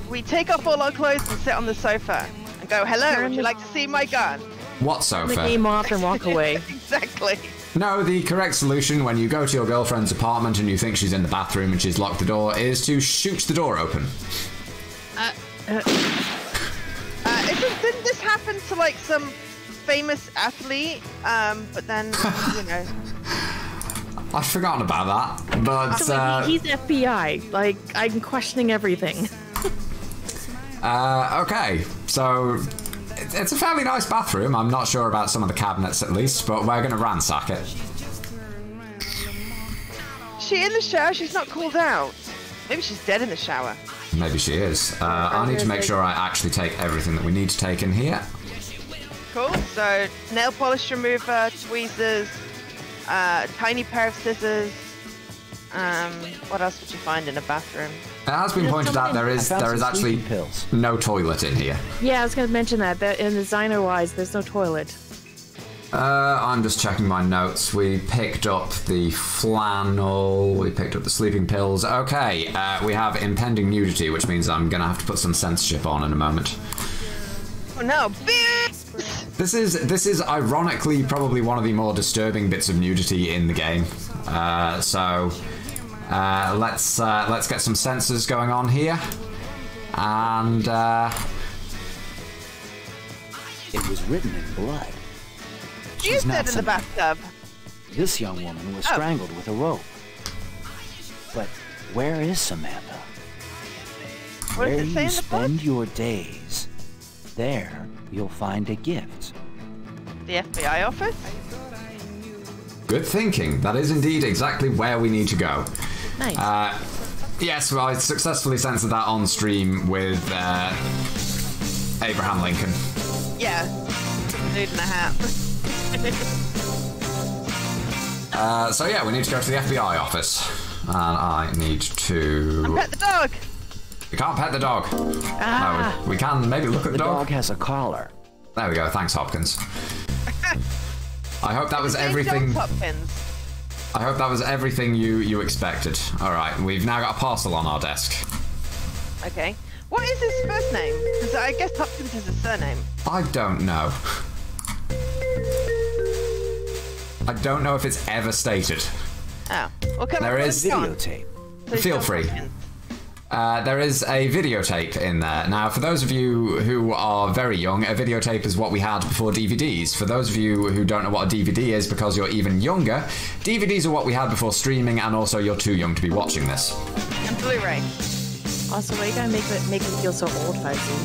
We take off all our clothes and sit on the sofa and go, hello, would you like to see my gun? What sofa? The game off and walk away. Exactly. No, the correct solution when you go to your girlfriend's apartment and you think she's in the bathroom and she's locked the door is to shoot the door open. Didn't this happen to like some famous athlete? But then, you know. I've forgotten about that, but... he's FBI. Like, I'm questioning everything. Okay, so... It's a fairly nice bathroom. I'm not sure about some of the cabinets at least, but we're going to ransack it. She in the shower? She's not cooled out. Maybe she's dead in the shower. Maybe she is. I need to make sure I actually take everything that we need to take in here. Cool. So, nail polish remover, tweezers, tiny pair of scissors. What else would you find in a bathroom? It has been pointed out there is actually no toilet in here. Yeah, I was going to mention that in designer-wise, there's no toilet. I'm just checking my notes. We picked up the flannel, we picked up the sleeping pills. Okay, we have impending nudity, which means I'm going to have to put some censorship on in a moment. Oh no, This is ironically probably one of the more disturbing bits of nudity in the game. Let's get some sensors going on here, and it was written in blood. She's dead in the bathtub. This young woman was strangled with a rope. But where is Samantha? What does it say in the book? Where you spend your days, there you'll find a gift. The FBI office? Good thinking. That is indeed exactly where we need to go. Nice. Yes, well, I successfully censored that on stream with Abraham Lincoln. Yeah. Dude in a hat. So yeah, we need to go to the FBI office. And I need to... Pet the dog! We can't pet the dog. No, we can maybe look at the dog. The dog has a collar. There we go, thanks Hopkins. I hope that was everything... I hope that was everything you expected. Alright, we've now got a parcel on our desk. Okay. What is his first name? Because I guess Hopkins is his surname. I don't know. I don't know if it's ever stated. Oh. Well, there is videotape. Feel free. There is a videotape in there. Now, for those of you who are very young, a videotape is what we had before DVDs. For those of you who don't know what a DVD is because you're even younger, DVDs are what we had before streaming, and also you're too young to be watching this. And Blu-ray. Also, why you gotta make me feel so old, fyzzu?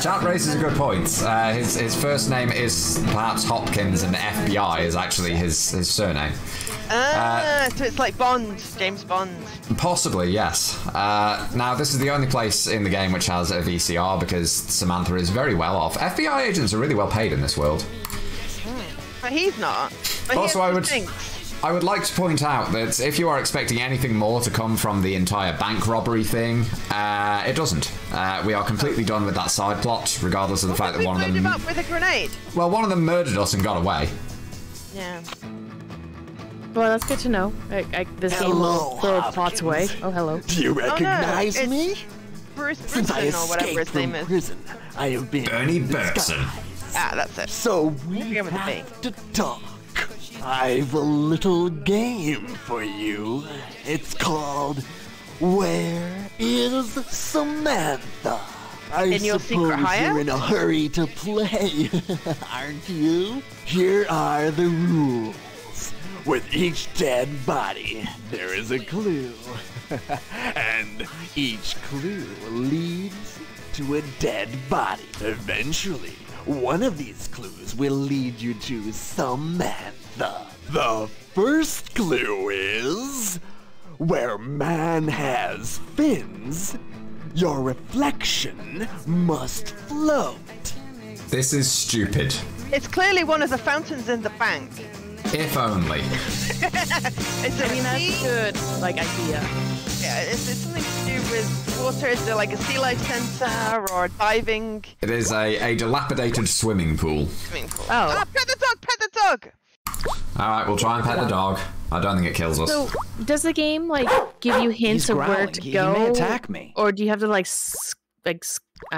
Chat raises a good point. His first name is perhaps Hopkins, and FBI is actually his surname. So it's like Bond, James Bond. Possibly, yes. Now, this is the only place in the game which has a VCR because Samantha is very well off. FBI agents are really well paid in this world. But he's not. But also, I would like to point out that if you are expecting anything more to come from the entire bank robbery thing, it doesn't. We are completely done with that side plot, regardless of the fact that one of them... him up with a grenade. Well, one of them murdered us and got away. Yeah. Well, that's good to know. This game will throw plots away. Oh, hello. Do you recognize me? Bruce Since I Brinson or whatever his escaped name from is. prison, I have been Bernie Bergson. Ah, that's it. So we have to talk. I've a little game for you. It's called Where is Samantha? I In your secret suppose hideout? you're in a hurry to play, aren't you? Here are the rules. With each dead body, there is a clue. And each clue leads to a dead body. Eventually, one of these clues will lead you to Samantha. The first clue is... where man has fins, your reflection must float. This is stupid. It's clearly one of the fountains in the bank. If only. That's a good idea. Yeah, it's something to do with water. Is there like a sea life center or diving? It is a dilapidated swimming pool. Oh. Ah, pet the dog! Pet the dog! Alright, we'll try and pet the dog. I don't think it kills us. So, does the game give you hints of where to go? He may attack me. Or do you have to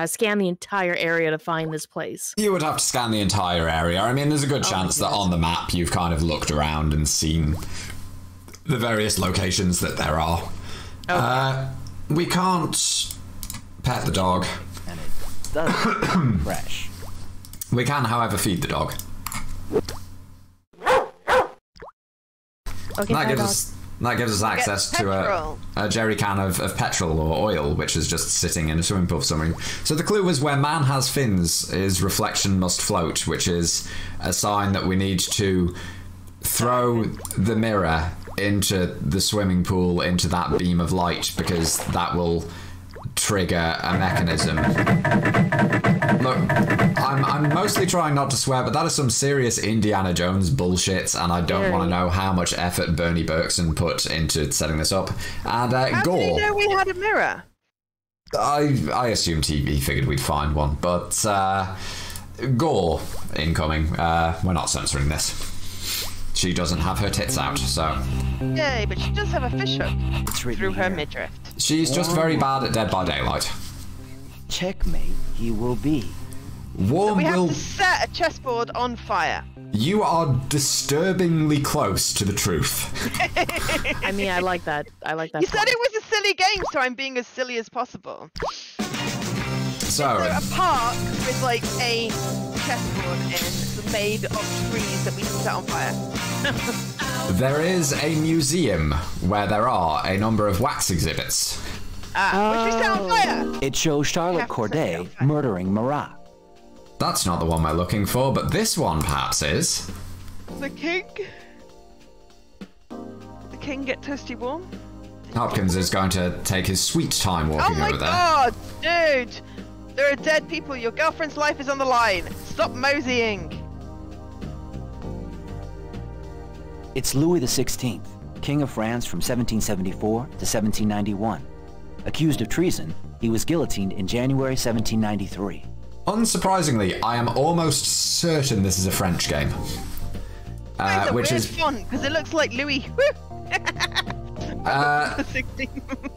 scan the entire area to find this place? You would have to scan the entire area. I mean, there's a good chance that on the map you've kind of looked around and seen the various locations that there are. Okay. We can't pet the dog. And it does fresh. We can, however, feed the dog. Okay, that gives us access to a jerry can of petrol or oil, which is just sitting in a swimming pool for some reason. So the clue was where man has fins, his reflection must float, which is a sign that we need to throw the mirror into the swimming pool, into that beam of light, because that will trigger a mechanism. Look, I'm mostly trying not to swear, but that is some serious Indiana Jones bullshit, and I don't want to know how much effort Bernie Berkson put into setting this up. And how Gore. did you know we had a mirror? I assumed he figured we'd find one, but Gore incoming. We're not censoring this. She doesn't have her tits out, so. Yay, but she does have a fish hook through her midriff. She's just very bad at Dead by Daylight. Checkmate, he will be. Warm we will. have to set a chessboard on fire. You are disturbingly close to the truth. I mean, I like that. I like that. You said it was a silly game, so I'm being as silly as possible. So. Is there a park with like a chessboard made of trees that we can set on fire? There is a museum where there are a number of wax exhibits. Which we set on fire. It shows Charlotte Corday murdering Marat. That's not the one we're looking for, but this one perhaps is. The king? The king get toasty warm? Hopkins is going to take his sweet time walking over there. Oh my god, dude! There are dead people. Your girlfriend's life is on the line. Stop moseying. It's Louis XVI, King of France from 1774 to 1791. Accused of treason, he was guillotined in January 1793. Unsurprisingly, I am almost certain this is a French game. Which is fun because it looks like Louis.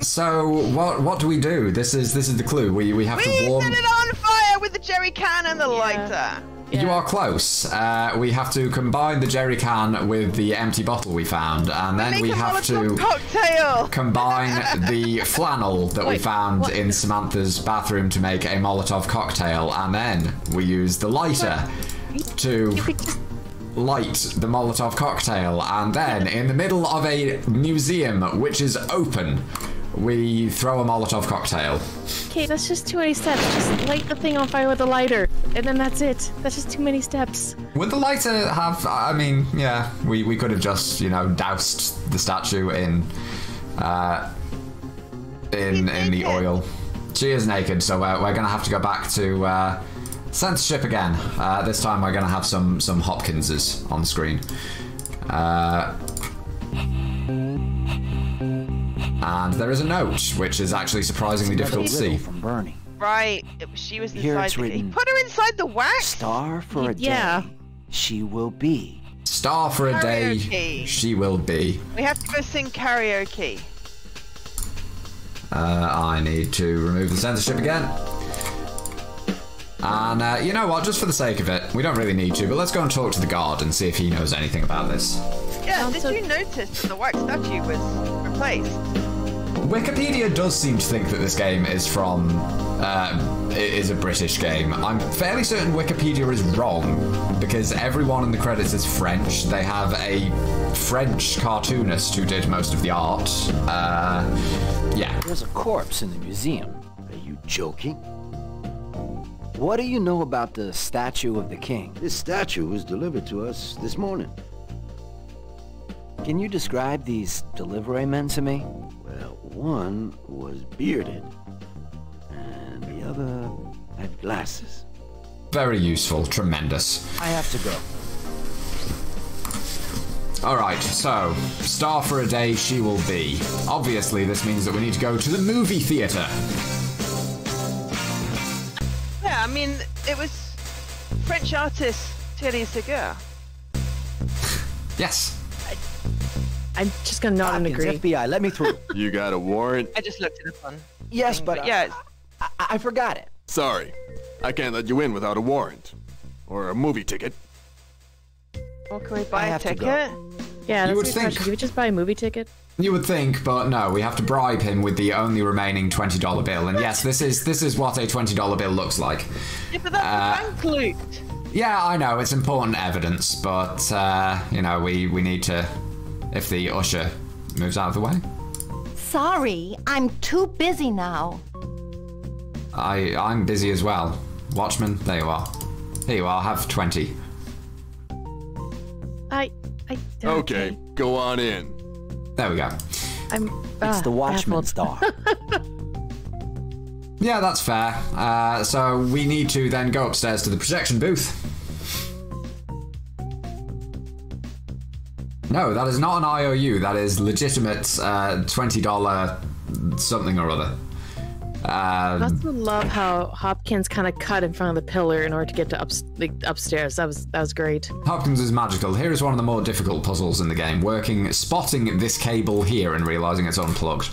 So what do we do? This is the clue. We have to warm. We set it on fire with the jerry can and the lighter. You are close. We have to combine the jerry can with the empty bottle we found, and then we have to combine the flannel that we found in Samantha's bathroom to make a Molotov cocktail, and then we use the lighter to light the Molotov cocktail, and then in the middle of a museum which is open, we throw a Molotov cocktail. Okay, that's just too many steps. Just light the thing on fire with the lighter, and then that's it. That's just too many steps. Would the lighter have... I mean, yeah, we could have just, you know, doused the statue in the oil. She is naked, so we're going to have to go back to censorship again. This time we're going to have some Hopkinses on the screen. And there is a note, which is actually surprisingly difficult to see. From Bernie. Right, she was Here inside. it's written, He put her inside the wax. Star for a day, she will be. Star for a day, she will be. We have to go sing karaoke. I need to remove the censorship again. And you know what, just for the sake of it, we don't really need to, but let's go and talk to the guard and see if he knows anything about this. Yeah, did you notice that the wax statue was replaced? Wikipedia does seem to think that this game is from, is a British game. I'm fairly certain Wikipedia is wrong, because everyone in the credits is French. They have a French cartoonist who did most of the art. Yeah. There's a corpse in the museum. Are you joking? What do you know about the statue of the king? This statue was delivered to us this morning. Can you describe these delivery men to me? Well, one was bearded, and the other had glasses. Very useful, tremendous. I have to go. Alright, so, star for a day she will be. Obviously, this means that we need to go to the movie theatre. Yeah, I mean, it was French artist Thierry Segura. Yes. I'm just gonna nod and agree. FBI, let me through. You got a warrant? I just looked it up on. Yes, thing, but yeah, I forgot it. Sorry, I can't let you in without a warrant. Or a movie ticket. Well, can we buy a have to ticket? go. Yeah, that's would a good think- question. Do we just buy a movie ticket? You would think, but no, we have to bribe him with the only remaining $20 bill. And yes, this is what a $20 bill looks like. Yeah, but that's the bank loot. Yeah, I know, it's important evidence, but, you know, we need to... If the usher moves out of the way. Sorry, I'm too busy now. I'm busy as well. Watchman, there you are. Here you are, have 20. Okay, go on in. There we go. It's the Watchman's dog. Yeah, that's fair. So we need to then go upstairs to the projection booth. No, that is not an IOU. That is legitimate $20 something or other. I also love how Hopkins kind of cut in front of the pillar in order to get to upstairs. That was great. Hopkins is magical. Here is one of the more difficult puzzles in the game. Spotting this cable here and realizing it's unplugged.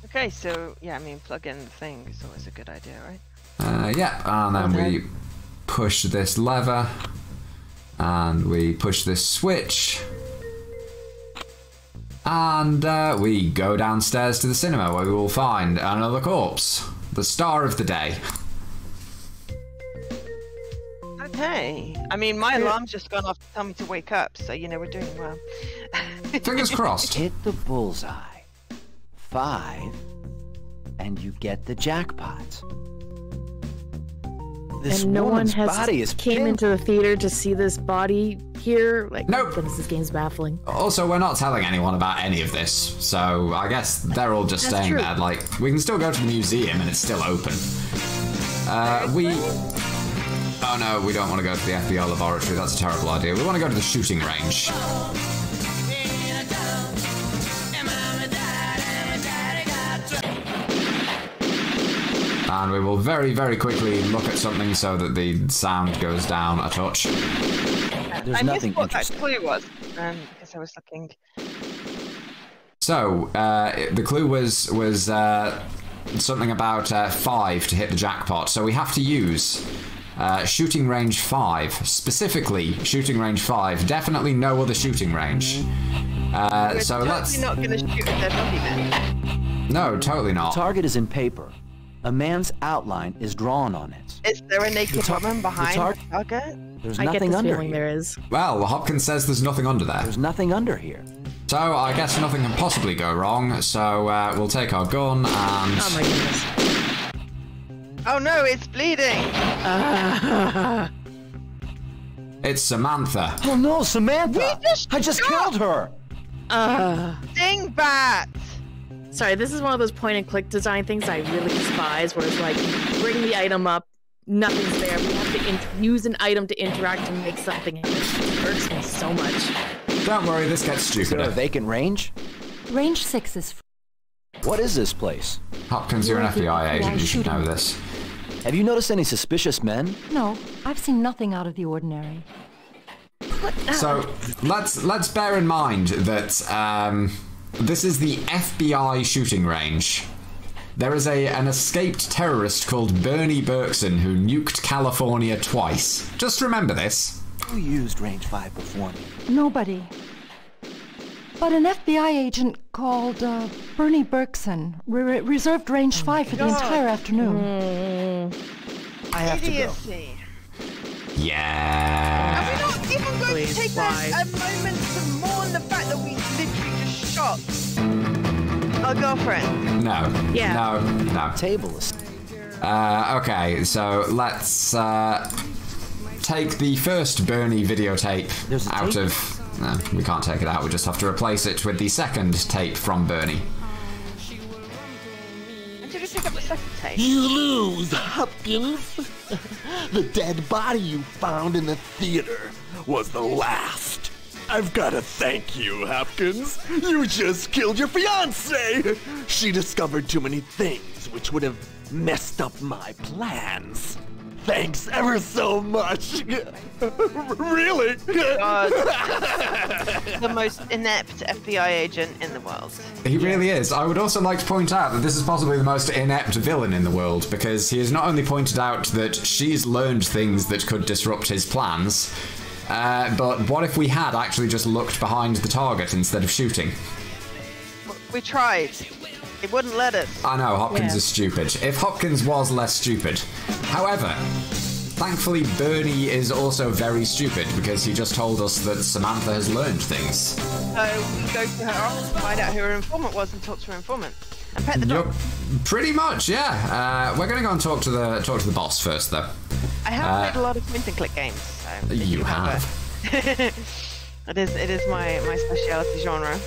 Okay, so yeah, I mean, plug in the thing is always a good idea, right? Yeah, and then we push this lever, and we push this switch, and we go downstairs to the cinema where we will find another corpse, the star of the day. Okay, I mean, my alarm's just gone off to tell me to wake up, so you know we're doing well. Fingers crossed. Hit the bullseye. 5, and you get the jackpot. This And no one woman's has body is came into the theater to see this body here. Like, nope. Goodness, this game's baffling. Also, we're not telling anyone about any of this, so I guess they're all just staying there. Like, we can still go to the museum and it's still open. Oh no, we don't want to go to the FBI laboratory. That's a terrible idea. We want to go to the shooting range. And we will very, very quickly look at something so that the sound goes down a touch. There's nothing what that interesting. clue was, because I was looking. So, the clue was something about 5 to hit the jackpot. So we have to use shooting range 5. Specifically, shooting range 5. Definitely no other shooting range. So let's... You're not going to shoot a dead body then? No, totally not. The target is in paper. A man's outline is drawn on it. Is there a naked woman behind the target? There's I get nothing this under feeling here. there is. Well, Hopkins says there's nothing under there. There's nothing under here. So I guess nothing can possibly go wrong. So we'll take our gun and... Oh my goodness. Oh no, it's bleeding! It's Samantha. Oh no, Samantha! I just killed her! Dingbat! Sorry, this is one of those point-and-click design things I really despise, where it's like, bring the item up, nothing's there. We have to use an item to interact and make something happen. It irks me so much. Don't worry, this gets Is there a stupider. vacant range? Range 6 is What is this place? Hopkins, you're an FBI agent. You should know this. Have you noticed any suspicious men? No, I've seen nothing out of the ordinary. So let's bear in mind that this is the FBI shooting range. There is an escaped terrorist called Bernie Berkson who nuked California twice. Just remember this. Who used range 5 before me? Nobody. But an FBI agent called Bernie Berkson reserved range 5 for the entire afternoon. I have to go. Idiocy. Yeah. Are we not even going to take a moment to mourn the fact that we literally just shot our girlfriend? No. Yeah. No. Table is... Okay, so let's take the first Bernie videotape out of... No, we can't take it out. We just have to replace it with the second tape from Bernie. And did we pick up the second tape? You lose, Hopkins. The dead body you found in the theater was the last. I've got to thank you, Hopkins. You just killed your fiancée. She discovered too many things which would have messed up my plans. Thanks ever so much. Really? God. The most inept FBI agent in the world. He really is. I would also like to point out that this is possibly the most inept villain in the world, because he has not only pointed out that she's learned things that could disrupt his plans, but what if we had actually just looked behind the target instead of shooting? We tried. It wouldn't let us. I know, Hopkins is stupid. If Hopkins was less stupid. However, thankfully Bernie is also very stupid because he just told us that Samantha has learned things. So we go to her office to find out who her informant was and talk to her informant. And pet the dog. Pretty much, yeah. We're going to go and talk to the boss first, though. I have played a lot of point and click games. So you have. It is my specialty genre.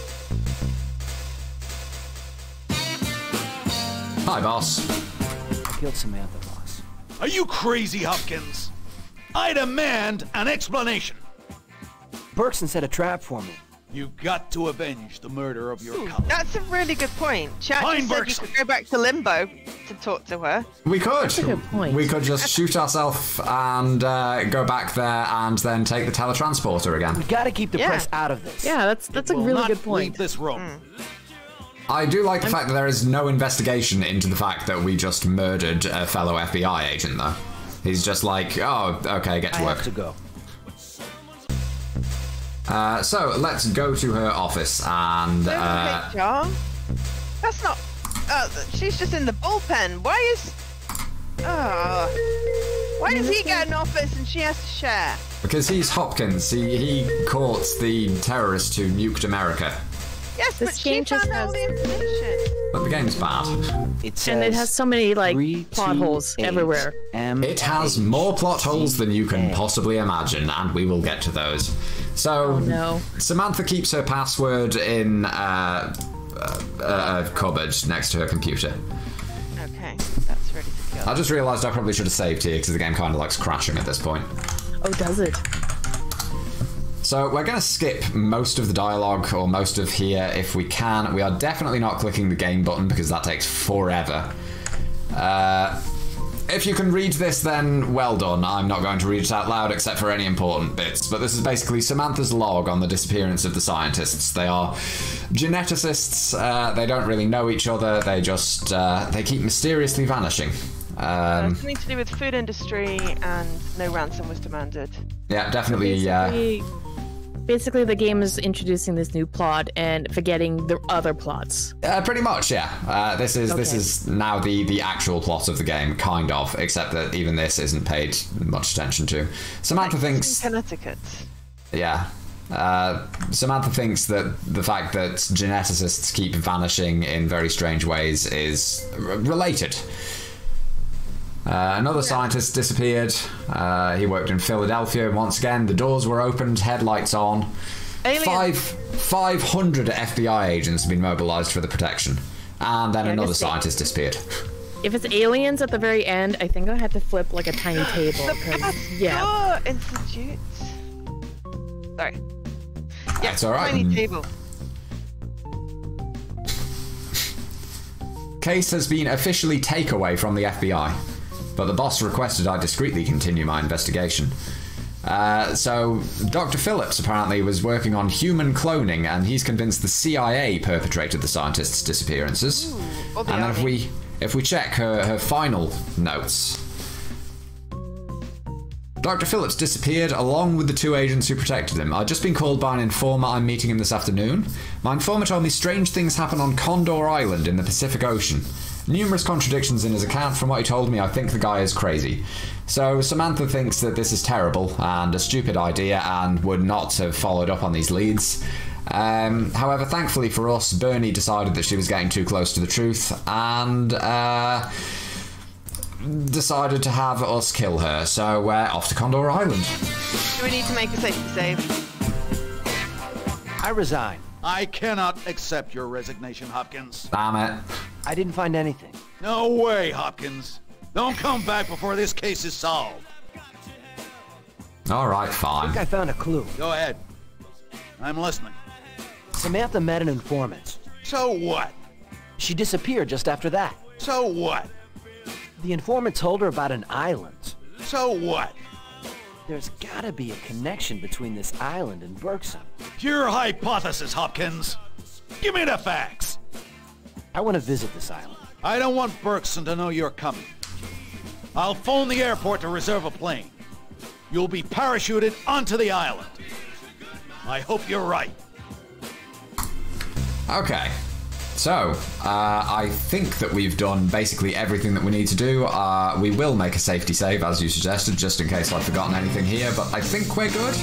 Hi, boss. I killed Samantha, boss. Are you crazy, Hopkins? I demand an explanation. Berkson set a trap for me. You got to avenge the murder of your colleague. That's a really good point. Chat just said you could go back to Limbo to talk to her. We could. That's a good point. We could just shoot ourselves and go back there and then take the teletransporter again. We gotta keep the press out of this. Yeah, that's a really good point. Leave this room. I do like the fact that there is no investigation into the fact that we just murdered a fellow FBI agent, though. He's just like, oh, okay, get to work. I have to go. So let's go to her office and. HR? That's not. She's just in the bullpen. Why does he get an office and she has to share? Because he's Hopkins. He caught the terrorist who nuked America. Yes, but she found all the information. But the game's bad. And it has so many plot holes everywhere. It has more plot holes than you can possibly imagine, and we will get to those. So, Samantha keeps her password in a cupboard next to her computer. Okay, that's ready to go. I just realised I probably should have saved here because the game kind of likes crashing at this point. Oh, does it? So we're going to skip most of the dialogue, or most of here if we can. We are definitely not clicking the game button because that takes forever. If you can read this, then well done. I'm not going to read it out loud except for any important bits. But this is basically Samantha's log on the disappearance of the scientists. They are geneticists. They don't really know each other. They just they keep mysteriously vanishing. Something to do with food industry, and no ransom was demanded. Yeah, definitely. Basically, the game is introducing this new plot and forgetting the other plots. Pretty much, yeah. This is now the actual plot of the game, kind of, except that even this isn't paid much attention to. Samantha thinks Connecticut. Yeah. Samantha thinks that the fact that geneticists keep vanishing in very strange ways is related. Another scientist disappeared. He worked in Philadelphia. Once again, the doors were opened, headlights on. 500 FBI agents have been mobilized for the protection. And then another scientist disappeared. If it's aliens at the very end, I think I had to flip like a tiny table. The Institute. Sorry. Yeah, that's all right. Tiny table. Case has been officially takeaway from the FBI. But the boss requested I discreetly continue my investigation. So Dr. Phillips apparently was working on human cloning, and he's convinced the CIA perpetrated the scientists' disappearances. Ooh, and then if we check her final notes, Dr. Phillips disappeared along with the two agents who protected him. I'd just been called by an informer. I'm meeting him this afternoon. My informer told me strange things happen on Condor Island in the Pacific Ocean. Numerous contradictions in his account. From what he told me, I think the guy is crazy. So Samantha thinks that this is terrible and a stupid idea and would not have followed up on these leads. However, thankfully for us, Bernie decided that she was getting too close to the truth and decided to have us kill her. So we're off to Condor Island. Do we need to make a safety save? I resign. I cannot accept your resignation, Hopkins. Damn it. I didn't find anything. No way, Hopkins. Don't come back before this case is solved. All right, fine. I think I found a clue. Go ahead. I'm listening. Samantha met an informant. So what? She disappeared just after that. So what? The informant told her about an island. So what? There's gotta be a connection between this island and Berkson. Pure hypothesis, Hopkins. Give me the facts. I want to visit this island. I don't want Berkson to know you're coming. I'll phone the airport to reserve a plane. You'll be parachuted onto the island. I hope you're right. Okay. So, I think that we've done basically everything that we need to do. We will make a safety save, as you suggested, just in case I've forgotten anything here, but I think we're good.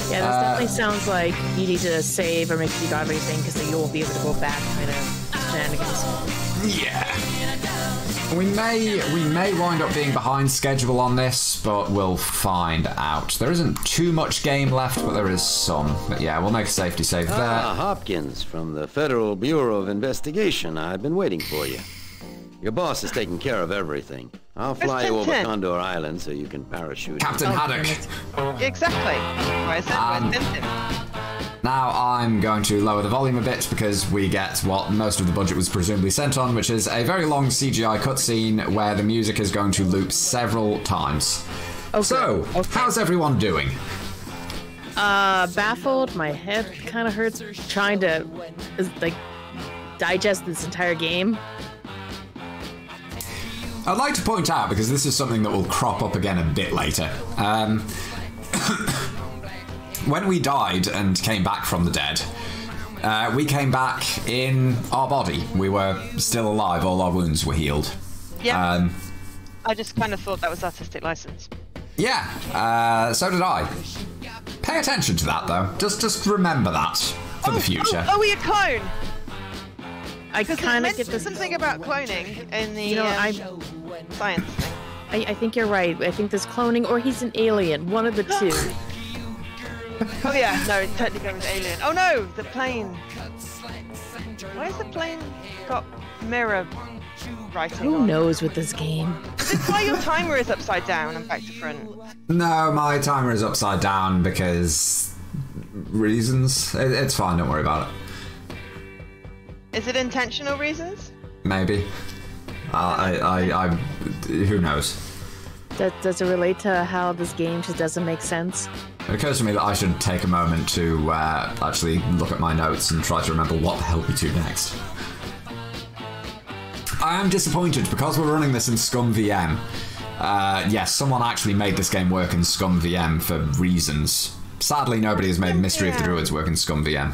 Yeah, this definitely sounds like you need to save or make sure you got everything, because then you won't be able to go back kind of shenanigans. Yeah. We may wind up being behind schedule on this, but we'll find out. There isn't too much game left, but there is some. But yeah, we'll make a safety save there. Hopkins from the Federal Bureau of Investigation. I've been waiting for you. Your boss is taking care of everything. I'll fly you over Condor Island so you can parachute. Captain Haddock. Exactly. I said we're Tintin. Now I'm going to lower the volume a bit because we get what most of the budget was presumably sent on, which is a very long CGI cutscene where the music is going to loop several times. Okay. So, how's everyone doing? Baffled. My head kind of hurts trying to digest this entire game. I'd like to point out, because this is something that will crop up again a bit later. When we died and came back from the dead, we came back in our body. We were still alive. All our wounds were healed. Yeah. I just kind of thought that was artistic license. Yeah. So did I. Pay attention to that, though. Just remember that for the future. Oh, we're a clone. I kind of get this. Something about cloning in the science thing. I think you're right. I think there's cloning, or he's an alien. One of the two. Oh yeah, no, it's totally going with alien. Oh no, the plane. Why has the plane got mirror writing Who on? knows with this game? Is this why your timer is upside down and back to front? No, my timer is upside down because reasons. It's fine, don't worry about it. Is it intentional reasons? Maybe. Who knows? Does it relate to how this game just doesn't make sense? It occurs to me that I should take a moment to actually look at my notes and try to remember what the hell we do next. I am disappointed because we're running this in Scum VM. Yes, someone actually made this game work in Scum VM for reasons. Sadly, nobody has made Mystery of the Druids work in Scum VM.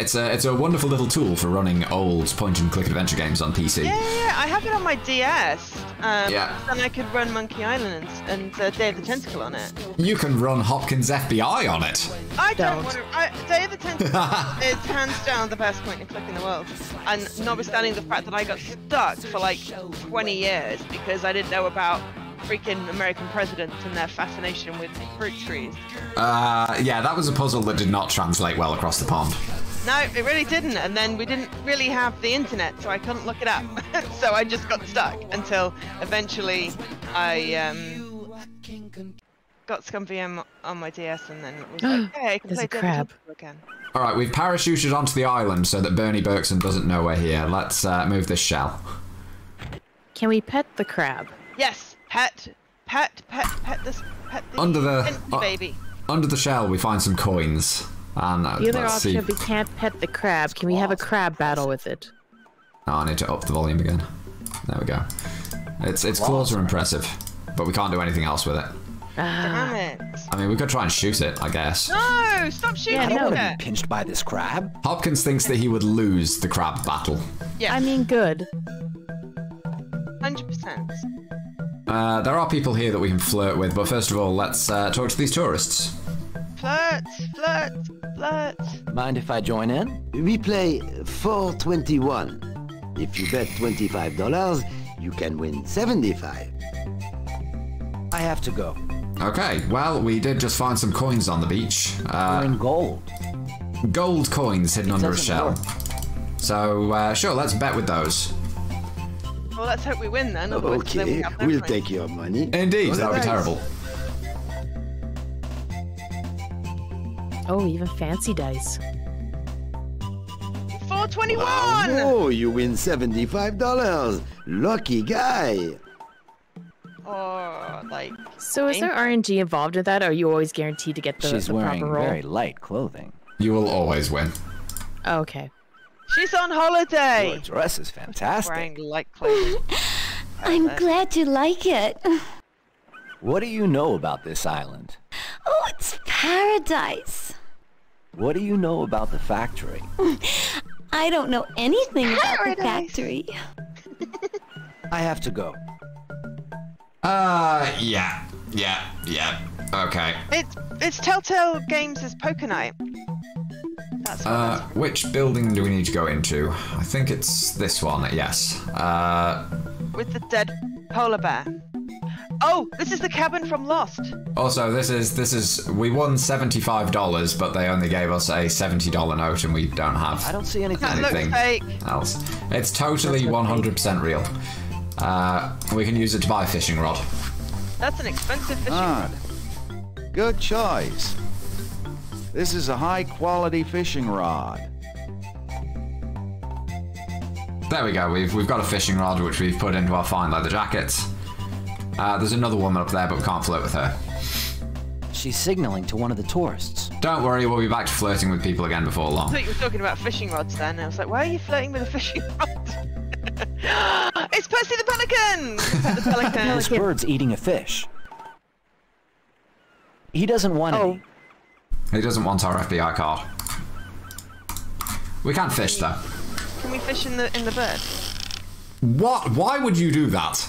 It's a wonderful little tool for running old point-and-click adventure games on PC. Yeah, I have it on my DS. Yeah. Then I could run Monkey Island and Day of the Tentacle on it. You can run Hopkins FBI on it. I don't want to. Day of the Tentacle is hands down the best point-and-click in the world. And notwithstanding the fact that I got stuck for like 20 years because I didn't know about freaking American presidents and their fascination with fruit trees. Yeah, that was a puzzle that did not translate well across the pond. No, it really didn't, and then we didn't really have the internet, so I couldn't look it up. So I just got stuck until eventually I got Scum VM on my DS, and then it was like, hey, I can play Devil again. Alright, we've parachuted onto the island so that Bernie Berkson doesn't know we're here. Let's move this shell. Can we pet the crab? Yes, pet this Under the baby. Under the shell, we find some coins. And The other option, we can't pet the crab. Can we have a crab battle with it? Oh, I need to up the volume again. There we go. Its claws are impressive, but we can't do anything else with it. Damn it. I mean, we could try and shoot it, I guess. No, stop shooting I don't want to it. be pinched by this crab. Hopkins thinks that he would lose the crab battle. Yeah. I mean, good. 100%. There are people here that we can flirt with, but first of all, let's talk to these tourists. Flirt. Mind if I join in? We play 421. If you bet $25, you can win 75. I have to go. Okay, well, we did just find some coins on the beach. They're in gold. Gold coins hidden under a shell. So, sure, let's bet with those. Well, let's hope we win then. Okay, we'll take your money. Indeed, that would be terrible. Oh, even fancy dice. 421! Oh, you win $75. Lucky guy. or like. So is there RNG involved in that, or are you always guaranteed to get the, She's the wearing proper roll? very light clothing. You will always win. Oh, okay. She's on holiday. Your dress is fantastic. Wearing light clothing. I'm glad you like it. What do you know about this island? Oh, it's paradise. What do you know about the factory? I don't know anything about the factory. I have to go. Yeah. Okay. It's Telltale Games' Poker Night. That's what Which building do we need to go into? I think it's this one, yes. with the dead polar bear. Oh, this is the cabin from Lost. Also, this is we won $75, but they only gave us a $70 note, and we don't have. I don't see anything else. It's totally 100% real. We can use it to buy a fishing rod. That's an expensive fishing rod. Good choice. This is a high-quality fishing rod. There we go. We've got a fishing rod which we've put into our fine leather jackets. There's another woman up there, but we can't flirt with her. She's signaling to one of the tourists. Don't worry, we'll be back to flirting with people again before I long. thought you were talking about fishing rods then. I was like, why are you flirting with a fishing rod? It's Percy the Pelican! The pelican. This bird's eating a fish. He doesn't want any. He doesn't want our FBI card. We can't fish though. Can we fish in the bird? What? Why would you do that?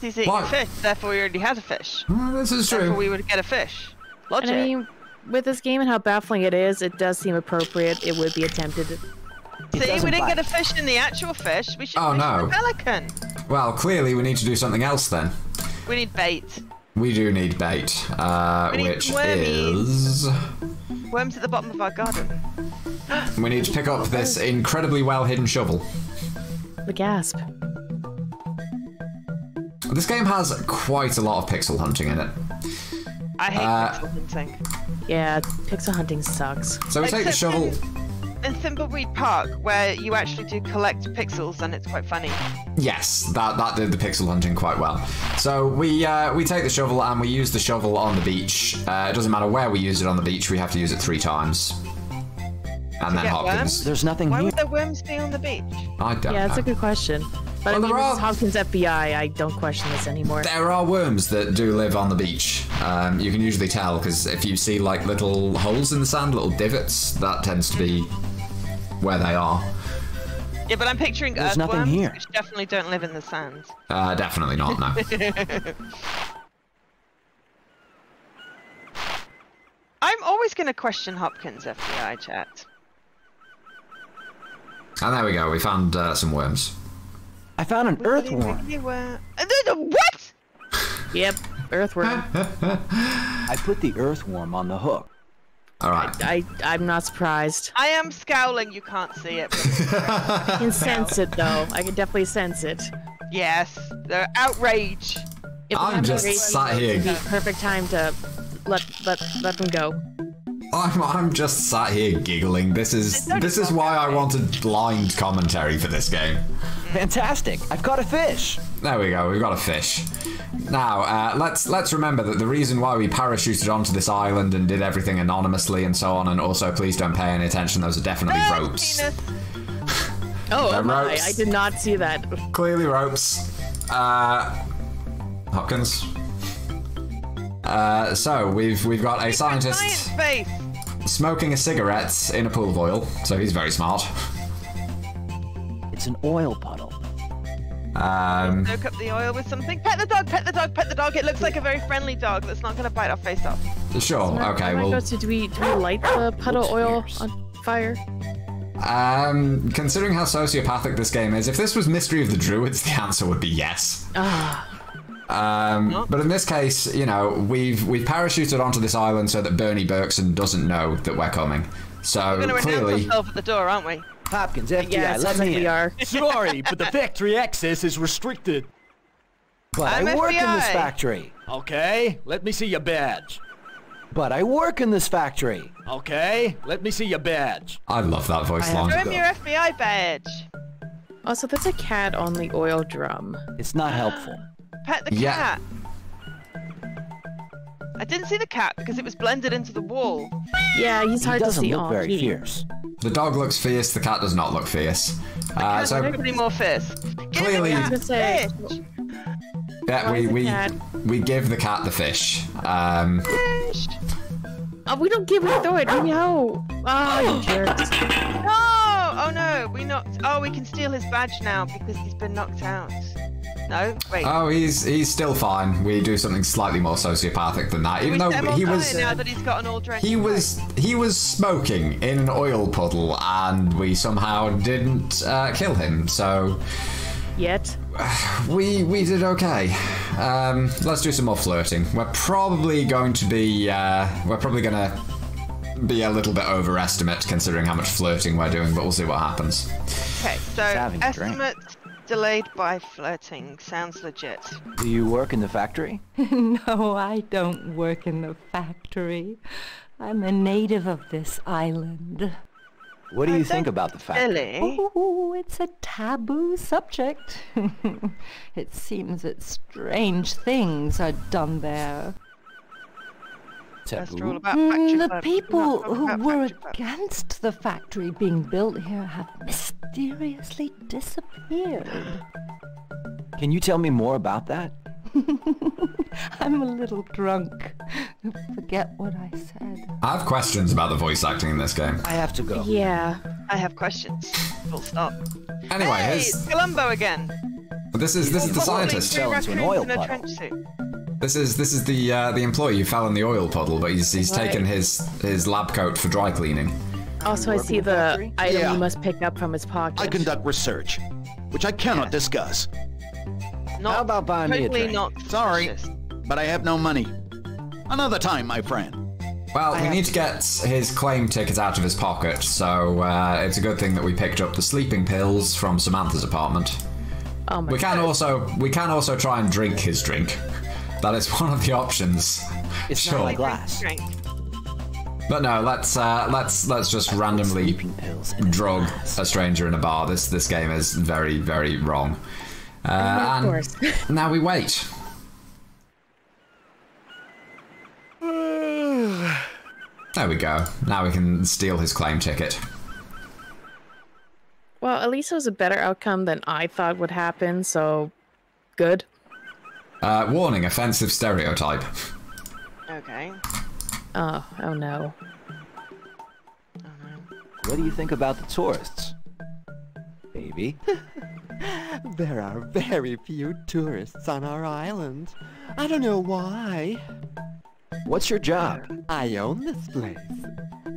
He's eating a fish, therefore we already had a fish. This is true. Therefore we would get a fish. Logic. And I mean, with this game and how baffling it is, it does seem appropriate. It would be attempted. See, we didn't get a fish in the actual fish. We should fish in the pelican. Well, clearly we need to do something else then. We need bait. We do need bait, which is... Worms at the bottom of our garden. We need to pick up this incredibly well-hidden shovel. The gasp. This game has quite a lot of pixel hunting in it. I hate pixel hunting. Yeah, pixel hunting sucks. So we take the shovel... In Thimbleweed Park, where you actually do collect pixels, and it's quite funny. Yes, that did the pixel hunting quite well. So we take the shovel and we use the shovel on the beach. It doesn't matter where we use it on the beach, we have to use it 3 times. And then Hopkins. Worms? There's nothing Why here. would there worms be on the beach? I don't know. Yeah, that's a good question. But Well, I mean, this is Hopkins FBI. I don't question this anymore. There are worms that do live on the beach. You can usually tell, because if you see like little holes in the sand, little divots, that tends to be where they are. Yeah, but I'm picturing There's nothing earthworms, here. which definitely don't live in the sand. Definitely not, no. I'm always going to question Hopkins FBI chat. And there we go, we found some worms. I found an earthworm. What? Yep, earthworm. I put the earthworm on the hook. Alright. I'm not surprised. I am scowling, you can't see it. I can sense it, though. I can definitely sense it. Yes, the outrage. If I'm just sat here. It'd be perfect time to let them go. I'm just sat here giggling. This is why I wanted blind commentary for this game. Fantastic! I've caught a fish. There we go. We've got a fish. Now let's remember that the reason why we parachuted onto this island and did everything anonymously and so on, and also please don't pay any attention. Those are definitely ropes. Oh, They're my! ropes. I did not see that. Clearly ropes. Hopkins. So we've got a scientist smoking a cigarette in a pool of oil. So he's very smart. It's an oil puddle. Soak up the oil with something. Pet the dog, pet the dog, pet the dog. It looks like a very friendly dog that's not going to bite our face off. Sure. Okay. Well. Do we light the puddle oil on fire? Considering how sociopathic this game is, if this was Mystery of the Druids, the answer would be yes. But in this case, you know, we've parachuted onto this island so that Bernie Berkson doesn't know that we're coming. So We're going to clearly, announce ourselves at the door, aren't we? Hopkins FBI, Yeah, let me in. we are. Sorry, but the factory access is restricted. But I'm I work in this FBI. factory. Okay, let me see your badge. But I work in this factory. Okay, let me see your badge. I love that voice line. Show him your FBI badge. Also, there's a cat on the oil drum. It's not helpful. pet the cat. I didn't see the cat because it was blended into the wall. Yeah, he's hard to see. He doesn't look very fierce. The dog looks fierce. The cat does not look fierce. So pretty more fierce. Clearly, yeah, we give the cat the fish. Fish. Oh, we don't give it. Throw it. No. Oh, you jerks. No. Oh no, we knocked. Oh, we can steal his badge now because he's been knocked out. No, wait. Oh, he's still fine. We do something slightly more sociopathic than that. Even though he was now that he's got an all-drenched he was smoking in an oil puddle, and we somehow didn't kill him. So yet we did okay. Let's do some more flirting. We're probably going to be a little bit overestimate considering how much flirting we're doing, but we'll see what happens. Okay, so estimate delayed by flirting sounds legit. Do you work in the factory? No, I don't work in the factory. I'm a native of this island. What do you think about the factory? Oh, it's a taboo subject. It seems that strange things are done there. Taboo? The people who were against the factory being built here have mysteriously disappeared. Can you tell me more about that? I'm a little drunk. Forget what I said. I have questions about the voice acting in this game. I have to go. Yeah. I have questions. Full stop. Anyway, hey, it's Columbo again. This is the scientist. Fell into an oil puddle. This is the employee who fell in the oil puddle, but he's taken his lab coat for dry cleaning. Also, I see the item you must pick up from his pocket. I conduct research, which I cannot discuss. How about buying me a drink? Sorry, but I have no money. Another time, my friend. Well, we need to get his claim ticket out of his pocket, so it's a good thing that we picked up the sleeping pills from Samantha's apartment. Oh my we can also try and drink his drink. That is one of the options. It's sure. not a glass. But no, let's just randomly drug a stranger in a bar. This game is very, very wrong. Of course. Now we wait. There we go. Now we can steal his claim ticket. Well, at least it was a better outcome than I thought would happen, so good. Warning, offensive stereotype. Okay. Oh no. What do you think about the tourists, baby? There are very few tourists on our island. I don't know why. What's your job? I own this place.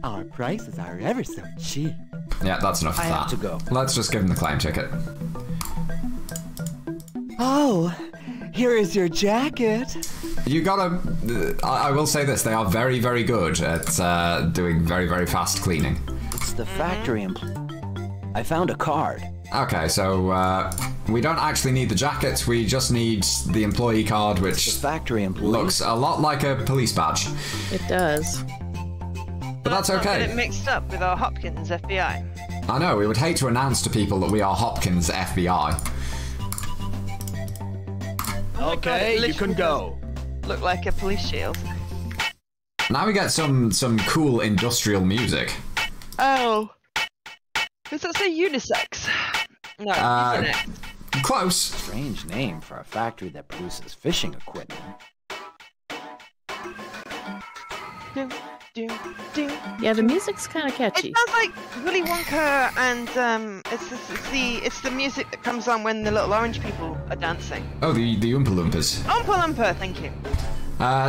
Our prices are ever so cheap. Yeah, that's enough of that. I have to go. Let's just give him the claim ticket. Oh, here is your jacket. You gotta... I will say this, they are very, very good at doing very, very fast cleaning. It's the factory employee. I found a card. Okay, so we don't actually need the jacket, we just need the employee card, which the factory employee looks a lot like a police badge. It does. But that's okay. Get it mixed up with our Hopkins FBI. I know, we would hate to announce to people that we are Hopkins FBI. Okay, you can go. Look like a police shield. Now we get some cool industrial music. Oh. Does that say unisex? No, unisex. Close. Strange name for a factory that produces fishing equipment. Yeah, the music's kind of catchy. It sounds like Willy Wonka, and it's the music that comes on when the little orange people are dancing. Oh, the Oompa Loompas. Oompa Loompa, thank you.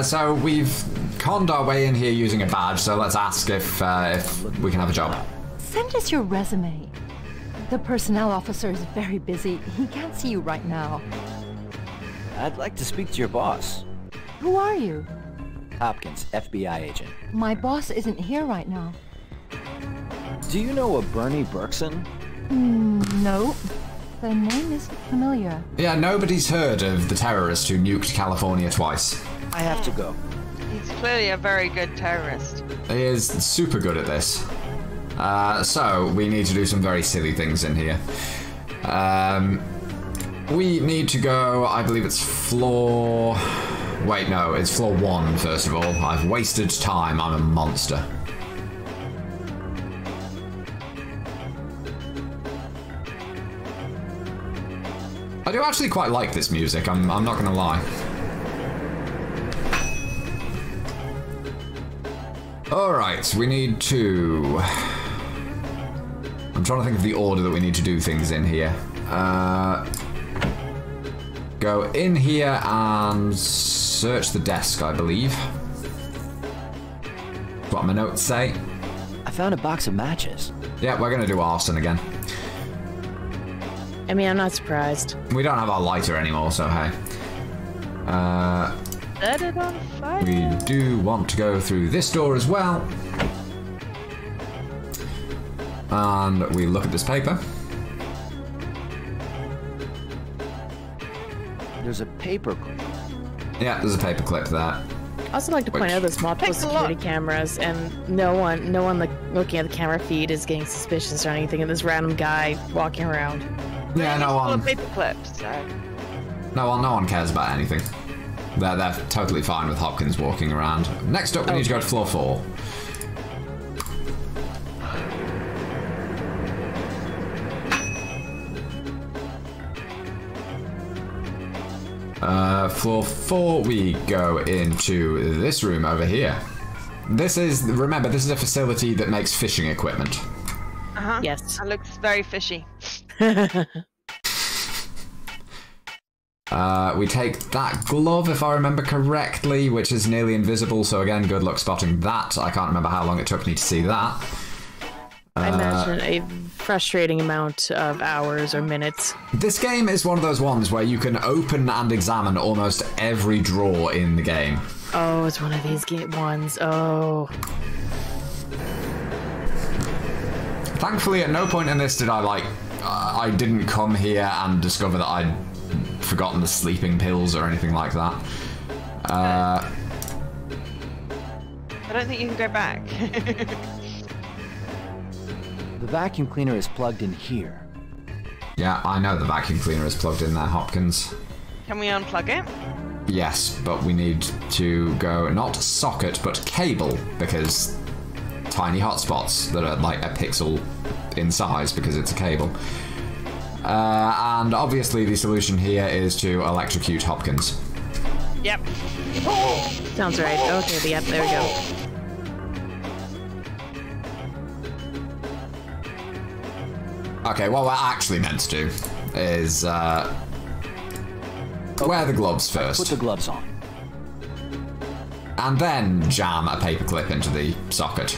So we've conned our way in here using a badge, so let's ask if we can have a job. Send us your resume. The personnel officer is very busy. He can't see you right now. I'd like to speak to your boss. Who are you? Hopkins FBI agent. My boss isn't here right now. Do you know a Bernie Berkson? No. The name isn't familiar. Yeah, nobody's heard of the terrorist who nuked California twice. I have to go. He's clearly a very good terrorist. He is super good at this. So we need to do some very silly things in here. We need to go, I believe it's floor... Wait, no, it's floor 1, first of all. I've wasted time, I'm a monster. I do actually quite like this music, I'm not gonna lie. Alright, we need to... I'm trying to think of the order that we need to do things in here. Go in here and search the desk, I believe. That's what my notes say. I found a box of matches. Yeah, we're gonna do arson again. I mean, I'm not surprised. We don't have our lighter anymore, so hey. Set it on fire. We do want to go through this door as well. And we look at this paper. There's a paper clip. Yeah, there's a paper clip there. I also like to point out there's multiple security cameras, and no one like looking at the camera feed is getting suspicious or anything. And this random guy walking around. Yeah, no one. Paper clips. So. No one cares about anything. They're totally fine with Hopkins walking around. Next up, we need to go to floor 4. Floor 4, we go into this room over here. Remember, this is a facility that makes fishing equipment. Uh-huh. Yes. That looks very fishy. We take that glove, if I remember correctly, which is nearly invisible, so again, good luck spotting that. I can't remember how long it took me to see that. I imagine a frustrating amount of hours or minutes. This game is one of those ones where you can open and examine almost every drawer in the game. Oh, it's one of these ones. Oh. Thankfully, at no point in this did I didn't come here and discover that I'd forgotten the sleeping pills or anything like that. I don't think you can go back. The vacuum cleaner is plugged in here. Yeah, I know the vacuum cleaner is plugged in there, Hopkins. Can we unplug it? Yes, but we need to go not socket, but cable, because tiny hotspots that are like a pixel in size because it's a cable. And obviously the solution here is to electrocute Hopkins. Yep. Sounds right. Okay, yep, there we go. Okay, what we're actually meant to do is wear the gloves first. Put the gloves on. And then jam a paperclip into the socket.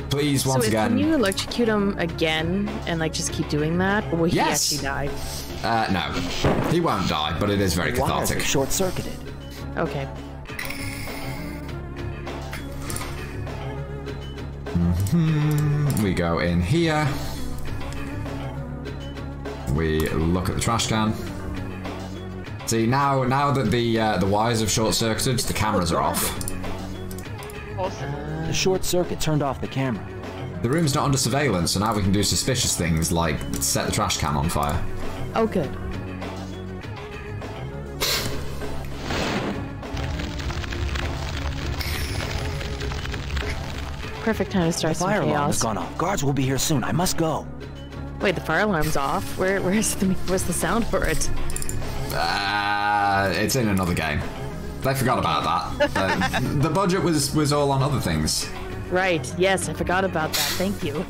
Please, once again. Can you electrocute him again and like just keep doing that? Or will he Yes. actually die? No. He won't die, but it is very cathartic. Wires are short-circuited. Okay. We go in here. We look at the trash can. See, now that the wires have short-circuited, the cameras are off. Awesome. The short circuit turned off the camera. The room's not under surveillance, so now we can do suspicious things like set the trash can on fire. Oh, good. Perfect time to start some Fire alarm has chaos. gone off. Guards will be here soon. I must go. Wait, the fire alarm's off? Where's the sound for it? It's in another game. They forgot about that. The budget was all on other things. Right, yes, I forgot about that. Thank you.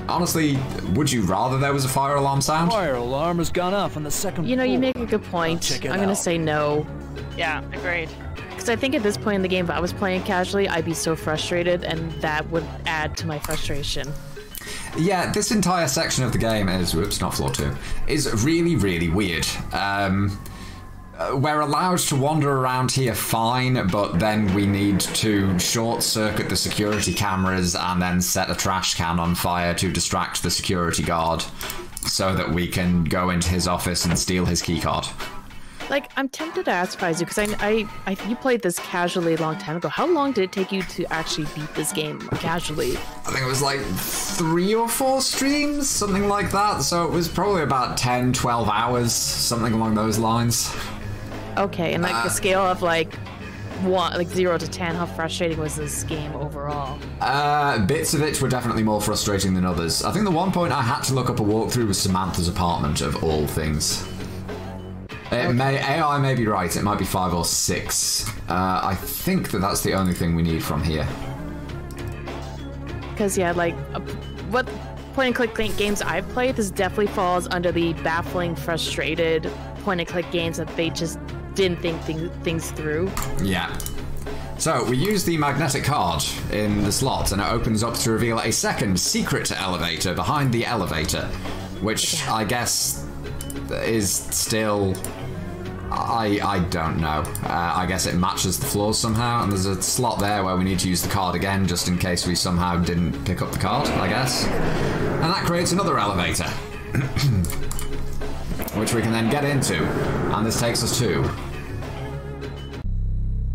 Honestly, would you rather there was a fire alarm sound? Fire alarm has gone off on the second You know, you floor. make a good point. Check it I'm gonna out. say no. Yeah, agreed. Because I think at this point in the game, if I was playing casually, I'd be so frustrated, and that would add to my frustration. Yeah, this entire section of the game is, whoops, not floor 2, is really, really weird. We're allowed to wander around here fine, but then we need to short-circuit the security cameras and then set a trash can on fire to distract the security guard so that we can go into his office and steal his keycard. Like, I'm tempted to ask fyzzu because you played this casually a long time ago. How long did it take you to actually beat this game casually? I think it was like 3 or 4 streams, something like that. So it was probably about 10, 12 hours, something along those lines. Okay, and like the scale of like 0 to 10, how frustrating was this game overall? Bits of it were definitely more frustrating than others. I think the one point I had to look up a walkthrough was Samantha's apartment, of all things. AI may be right, it might be 5 or 6. I think that's the only thing we need from here. Because, yeah, like, what point-and-click games I've played, this definitely falls under the baffling, frustrated point-and-click games that they just didn't think things through. Yeah. So, we use the magnetic card in the slot, and it opens up to reveal a second secret elevator behind the elevator, which I guess is still... I don't know. I guess it matches the floors somehow, and there's a slot there where we need to use the card again, just in case we somehow didn't pick up the card, I guess. And that creates another elevator, which we can then get into, and this takes us to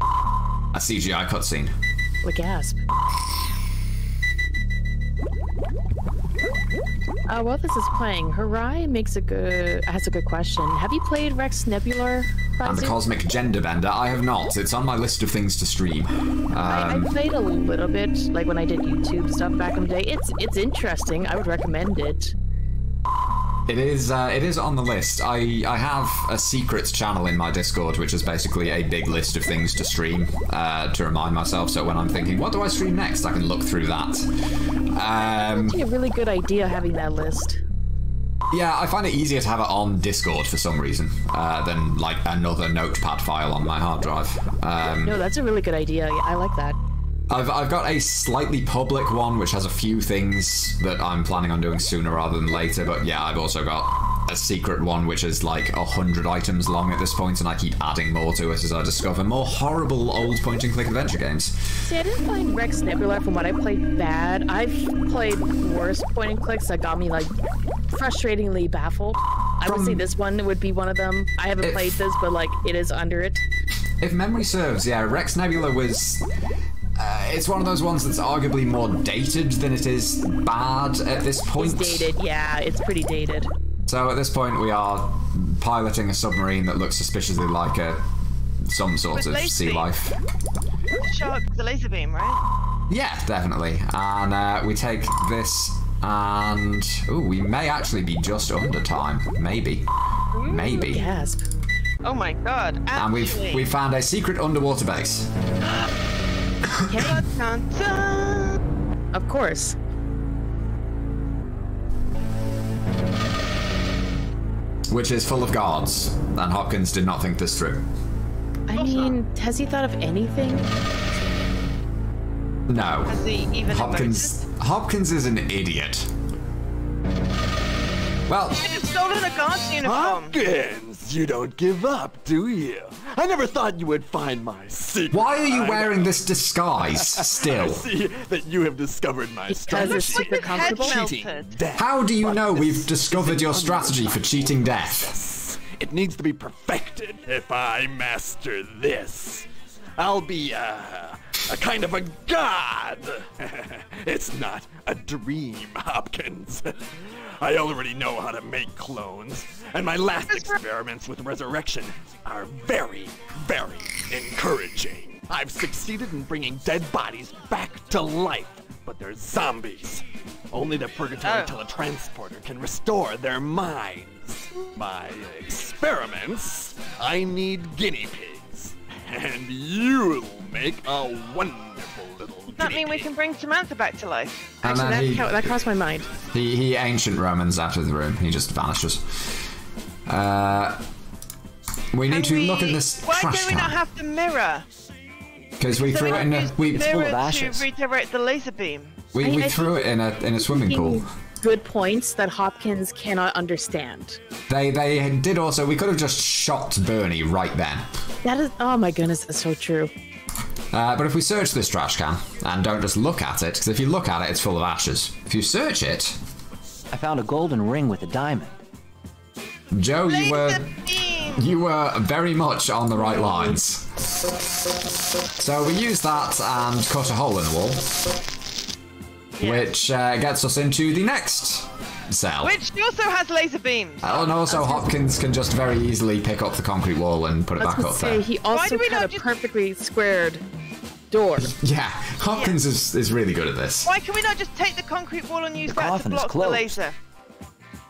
a CGI cutscene. Like gasp. While this is playing, Harai has a good question. Have you played Rex Nebular? And the Cosmic Gender Bender? I have not. It's on my list of things to stream. I played a little bit, like when I did YouTube stuff back in the day. It's interesting. I would recommend it. It is on the list. I have a secret channel in my Discord, which is basically a big list of things to stream, to remind myself, so when I'm thinking, what do I stream next, I can look through that. It's a really good idea having that list. Yeah, I find it easier to have it on Discord for some reason, than like another notepad file on my hard drive. No, that's a really good idea. I like that. I've got a slightly public one which has a few things that I'm planning on doing sooner rather than later, but yeah, I've also got a secret one which is like 100 items long at this point, and I keep adding more to it as I discover more horrible old point-and-click adventure games. See, I didn't find Rex Nebular from what I played bad. I've played worse point-and-clicks that got me like frustratingly baffled. I would say this one would be one of them. I haven't played this, but like it is under it. If memory serves, yeah, Rex Nebula was... it's one of those ones that's arguably more dated than it is bad at this point. It's dated, yeah, it's pretty dated. So at this point we are piloting a submarine that looks suspiciously like some sort of sea life. Shark with the laser beam, right? Yeah, definitely. And we take this and... ooh, we may actually be just under time. Maybe. Maybe. Gasp. Oh my god, actually. And we've found a secret underwater base. Of course. Which is full of guards, and Hopkins did not think this through. I mean, has he thought of anything? No. Has he even Hopkins is an idiot. Well, you could have stolen a guard's uniform. Hopkins, you don't give up, do you? I never thought you would find my secret. Why are you wearing this disguise still? I see that you have discovered my strategy. Because it's super comfortable. Cheating death. How do you know we've discovered your strategy for cheating death? It needs to be perfected. If I master this, I'll be a kind of a god. It's not a dream, Hopkins. I already know how to make clones, and my last experiments with resurrection are very, very encouraging. I've succeeded in bringing dead bodies back to life, but they're zombies. Only the Purgatory Teletransporter can restore their minds. My experiments, I need guinea pigs, and you'll make a wonderful little Does that mean we can bring Samantha back to life? And Actually, that crossed my mind. He ancient Romans out of the room. He just vanishes. We need to look at this Why trash do we can. not have the mirror? Because we threw it in a... It's full of ashes. To redirect the laser beam. We threw it in a swimming pool. Good points that Hopkins cannot understand. They did also... We could have just shot Bernie right then. That is... oh my goodness, that's so true. But if we search this trash can, and don't just look at it, because if you look at it, it's full of ashes. If you search it... I found a golden ring with a diamond. Joe, you were... You were very much on the right lines. So we use that and cut a hole in the wall, which gets us into the next cell. Which also has laser beams. And also Hopkins can just very easily pick up the concrete wall and put it back up there. He also cut a perfectly squared door. Yeah, Hopkins is really good at this. Why can we not just take the concrete wall and use that to block the laser?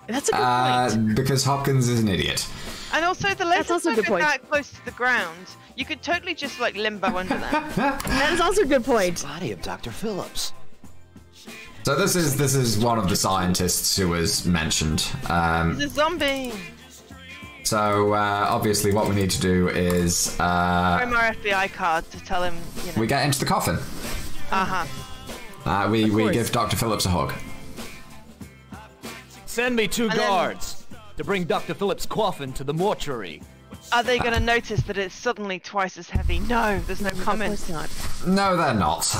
That's a good point. Because Hopkins is an idiot. And also the laser's not that close to the ground. You could totally just like limbo under them. That is also a good point. The body of Dr. Phillips. So this is one of the scientists who was mentioned. He's a zombie. So obviously what we need to do is Show him our FBI card to tell him, you know. we get into the coffin. We give Dr. Phillips a hug. Send me 2 guards to bring Dr. Phillips' coffin to the mortuary. Are they going to notice that it's suddenly twice as heavy? No, there's no comment. No, they're not.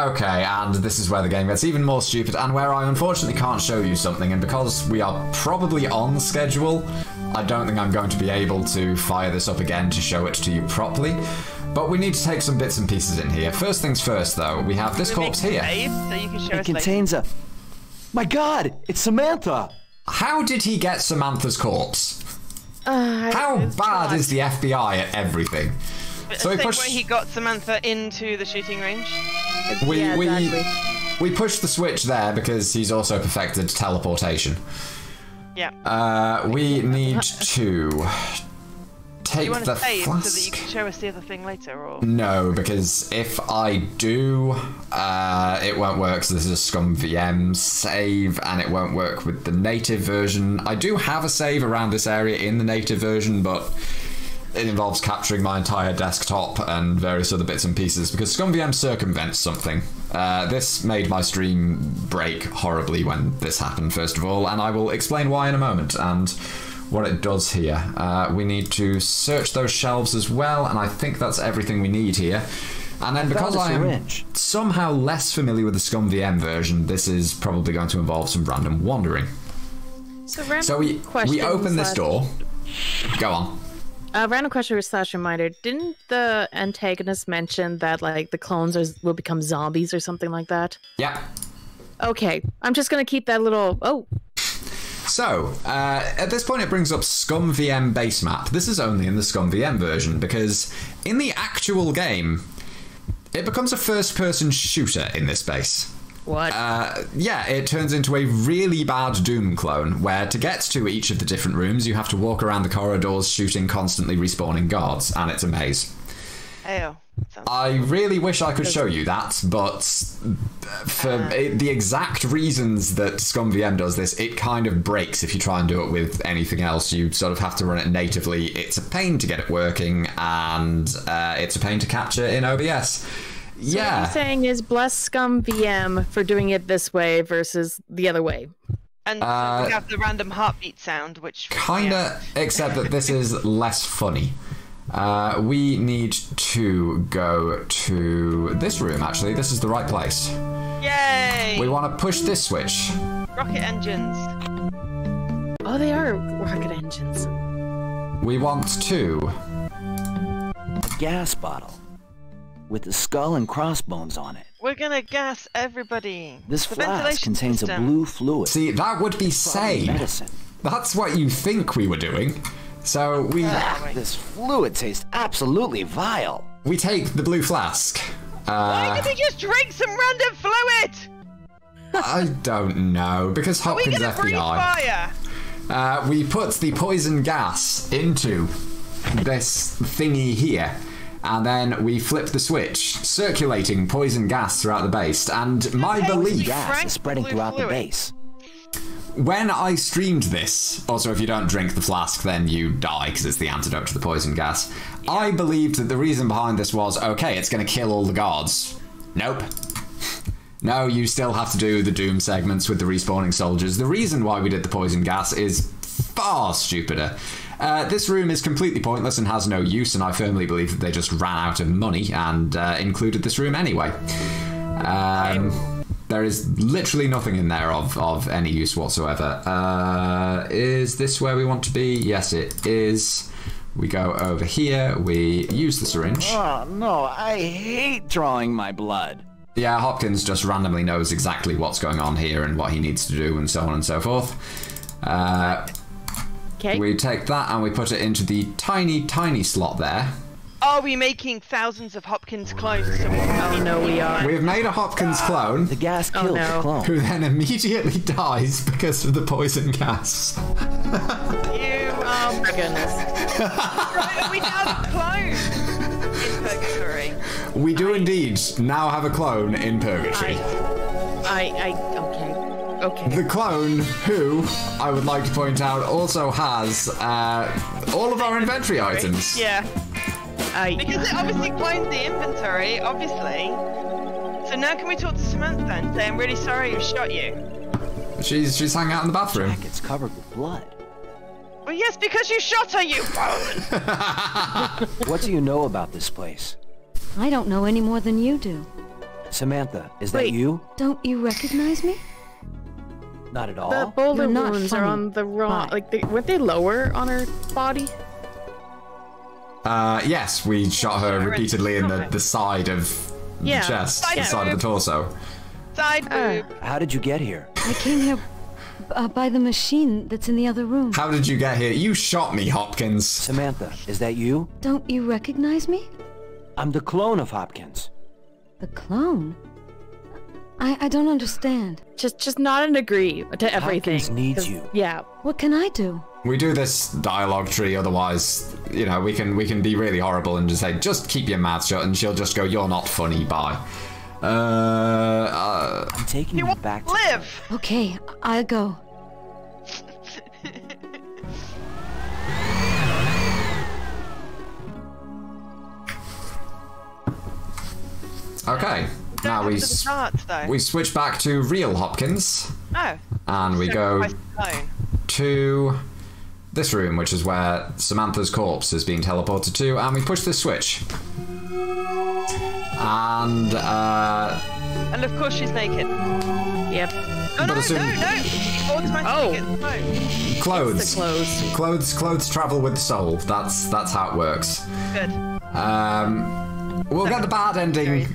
Okay, and this is where the game gets even more stupid, and where I unfortunately can't show you something, and because we are probably on schedule, I don't think I'm going to be able to fire this up again to show it to you properly. But we need to take some bits and pieces in here. First things first, though, we have this corpse here. So you can show It contains a... My God, it's Samantha! How did he get Samantha's corpse? How bad is the FBI at everything? So he got Samantha into the shooting range. We push the switch there because he's also perfected teleportation. Yeah. We need to take the save flask. so that you can show us the other thing later, or no, because if I do, it won't work. So this is a Scum VM save, and it won't work with the native version. I do have a save around this area in the native version, but it involves capturing my entire desktop and various other bits and pieces because Scum VM circumvents something. This made my stream break horribly when this happened, first of all, and I will explain why in a moment and what it does here. We need to search those shelves as well, and I think that's everything we need here. And then because I am somehow less familiar with the Scum VM version, this is probably going to involve some random wandering. So we open this door. Go on. Random question / reminder. Didn't the antagonist mention that like the clones will become zombies or something like that? Yeah. Okay, I'm just gonna keep that little... So, at this point it brings up Scum VM base map. This is only in the Scum VM version, because in the actual game, it becomes a first-person shooter in this base. What? Yeah, it turns into a really bad Doom clone, where to get to each of the different rooms, you have to walk around the corridors shooting constantly respawning guards, and it's a maze. Ew. I really wish I could show you that, but for the exact reasons that Scum VM does this, it kind of breaks if you try and do it with anything else. You sort of have to run it natively. It's a pain to get it working, and it's a pain to capture in OBS. So what you're saying is bless Scum VM for doing it this way versus the other way. And we have the random heartbeat sound, which... Kinda, except that this is less funny. We need to go to this room, actually. This is the right place. Yay! We want to push this switch. Rocket engines. Oh, they are rocket engines. We want to... A gas bottle with the skull and crossbones on it. We're gonna gas everybody. This flask contains a blue fluid. See, that would be sane. Medicine. That's what you think we were doing. So we... This fluid tastes absolutely vile. We take the blue flask. Why did we just drink some random fluid? I don't know, because Hopkins FBI. We put the poison gas into this thingy here, and then we flip the switch, circulating poison gas throughout the base. And my belief... Gas is spreading throughout the base. When I streamed this, also if you don't drink the flask then you die because it's the antidote to the poison gas, I believed that the reason behind this was, okay, it's going to kill all the guards. Nope. No, you still have to do the Doom segments with the respawning soldiers. The reason why we did the poison gas is far stupider. This room is completely pointless and has no use, and I firmly believe that they just ran out of money and included this room anyway. There is literally nothing in there of any use whatsoever. Is this where we want to be? Yes, it is. We go over here, we use the syringe. Oh, no, I hate drawing my blood. Yeah, Hopkins just randomly knows exactly what's going on here and what he needs to do and so on and so forth. Okay. We take that and we put it into the tiny, tiny slot there. Are we making thousands of Hopkins clones? Oh no, we are. We've made a Hopkins clone. The gas kills the clone. Who then immediately dies because of the poison gas. Oh my goodness. We now have a clone in Purgatory. We do indeed now have a clone in Purgatory. Okay. The clone, who, I would like to point out, also has all of our inventory items. Yeah. Because it obviously clones the inventory, obviously. So now can we talk to Samantha and say, I'm really sorry I shot you? She's hanging out in the bathroom. Jacket's covered with blood. Well, yes, because you shot her, you bone! What do you know about this place? I don't know any more than you do. Samantha, is that you? Don't you recognize me? Not at all. The boulder You're not wounds are funny. on the wrong. Weren't they lower on her body? Yes, we shot her repeatedly in the side of the chest, the side of the torso. Side boob. How did you get here? I came here by the machine that's in the other room. How did you get here? You shot me, Hopkins. Samantha, is that you? Don't you recognize me? I'm the clone of Hopkins. The clone? I don't understand. Just nod and agree to everything. Hopkins needs you. Yeah. What can I do? We do this dialogue tree, otherwise, you know, we can be really horrible and just say, just keep your mouth shut, and she'll just go, you're not funny, bye. I'm taking you back to live. Okay, I'll go. Okay, now we switch back to real Hopkins. Oh. And we go to this room, which is where Samantha's corpse has been teleported to, and we push this switch. And of course she's naked. Yep. Oh, no. Automatically clothes. Clothes travel with the soul. That's how it works. Good. We'll get the bad ending.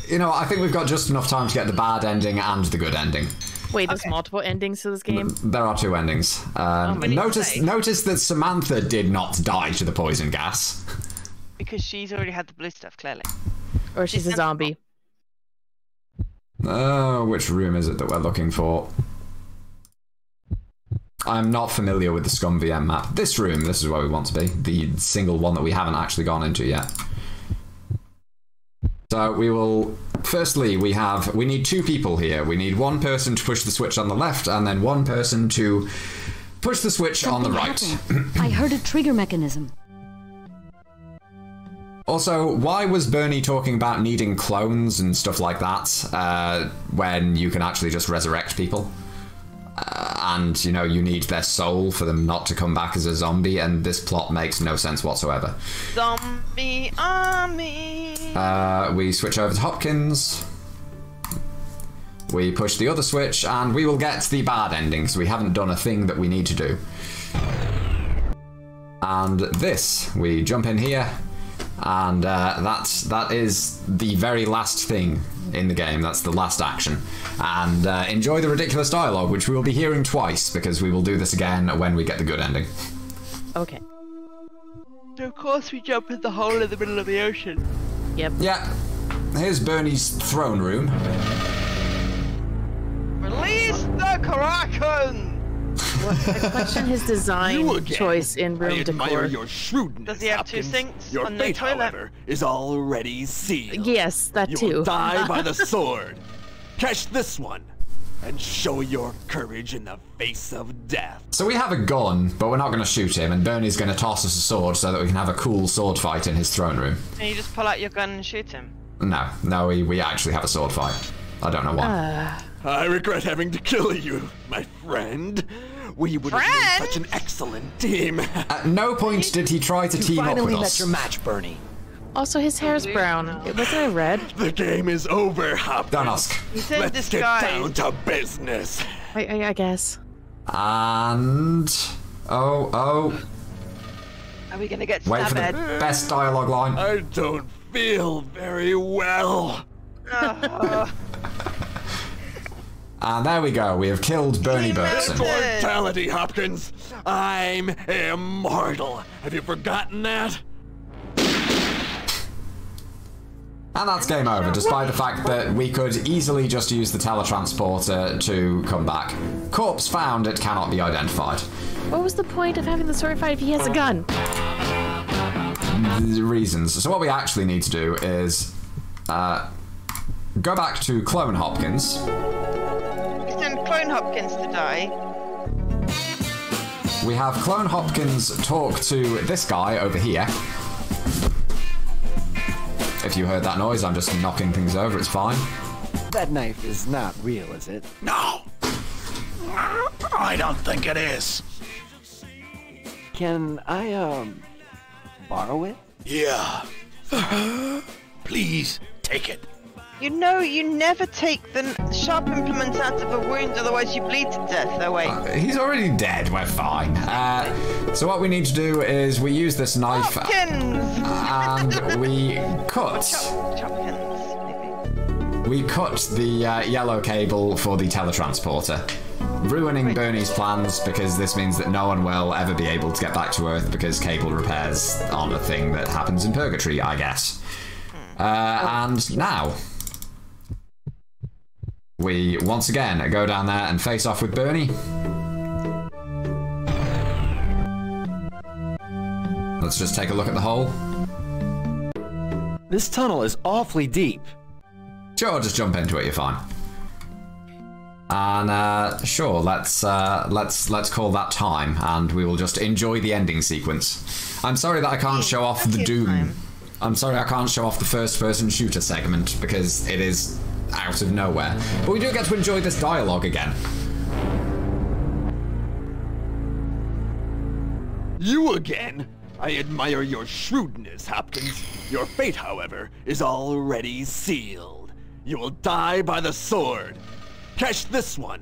You know, I think we've got just enough time to get the bad ending and the good ending. Wait, there's multiple endings to this game? There are two endings. Notice that Samantha did not die to the poison gas. Because she's already had the blue stuff, clearly. Or she's a zombie. Oh, which room is it that we're looking for? I'm not familiar with the Scum VM map. This room, this is where we want to be. The single one that we haven't actually gone into yet. So we will... Firstly, we need two people here. We need one person to push the switch on the left, and then one person to push the switch on the right. I heard a trigger mechanism. Also, why was Bernie talking about needing clones and stuff like that when you can actually just resurrect people? And, you know, you need their soul for them not to come back as a zombie, and this plot makes no sense whatsoever. Zombie army. We switch over to Hopkins. We push the other switch, and we will get the bad ending, so we haven't done a thing that we need to do. And this, we jump in here, and that is the very last thing in the game. That's the last action. And enjoy the ridiculous dialogue, which we will be hearing twice, because we will do this again when we get the good ending. Okay. So of course we jump in the hole in the middle of the ocean. Yep. Yeah. Here's Bernie's throne room. Release the Kraken! I question his design choice in room decor. Your shrewdness, Does he have Hopkins. two sinks Your on the fate, toilet? however, is already sealed. Yes, that you too. will die by the sword. Catch this one, and show your courage in the face of death. So we have a gun, but we're not going to shoot him, and Bernie's going to toss us a sword so that we can have a cool sword fight in his throne room. Can you just pull out your gun and shoot him? No, we actually have a sword fight. I don't know why. I regret having to kill you, my friend. We would have been such an excellent team. At no point did he try to team up with us. Finally met your match, Bernie. Also, his hair's brown. Wasn't it red? The game is over, Hopkins. Don't ask. Let's get down to business. I guess. And... Oh. Are we gonna get Wait for stabbed? the best dialogue line. I don't feel very well. And there we go. We have killed Bernie Bergson. Immortality, Hopkins. I'm immortal. Have you forgotten that? And that's game over, despite the fact that we could easily just use the teletransporter to come back. Corpse found, it cannot be identified. What was the point of having the sword fight if he has a gun? The reasons. So what we actually need to do is go back to Clone Hopkins. Send Clone Hopkins to die. We have Clone Hopkins talk to this guy over here. If you heard that noise, I'm just knocking things over, it's fine. That knife is not real, is it? No! I don't think it is. Can I, borrow it? Yeah. Please, take it. You know, you never take the sharp implements out of a wound, otherwise you bleed to death. Oh wait. He's already dead, we're fine. So what we need to do is we use this knife and we cut. We cut the yellow cable for the teletransporter, ruining Bernie's plans because this means that no one will ever be able to get back to Earth because cable repairs aren't a thing that happens in Purgatory, I guess. And now we once again go down there and face off with Bernie. Let's just take a look at the hole. This tunnel is awfully deep. Sure, just jump into it, you're fine. And sure, let's call that time, and we will just enjoy the ending sequence. I'm sorry that I can't show off the Doom. I'm sorry I can't show off the first-person shooter segment because it is out of nowhere. But we do get to enjoy this dialogue again. You again? I admire your shrewdness, Hopkins. Your fate, however, is already sealed. You will die by the sword. Catch this one,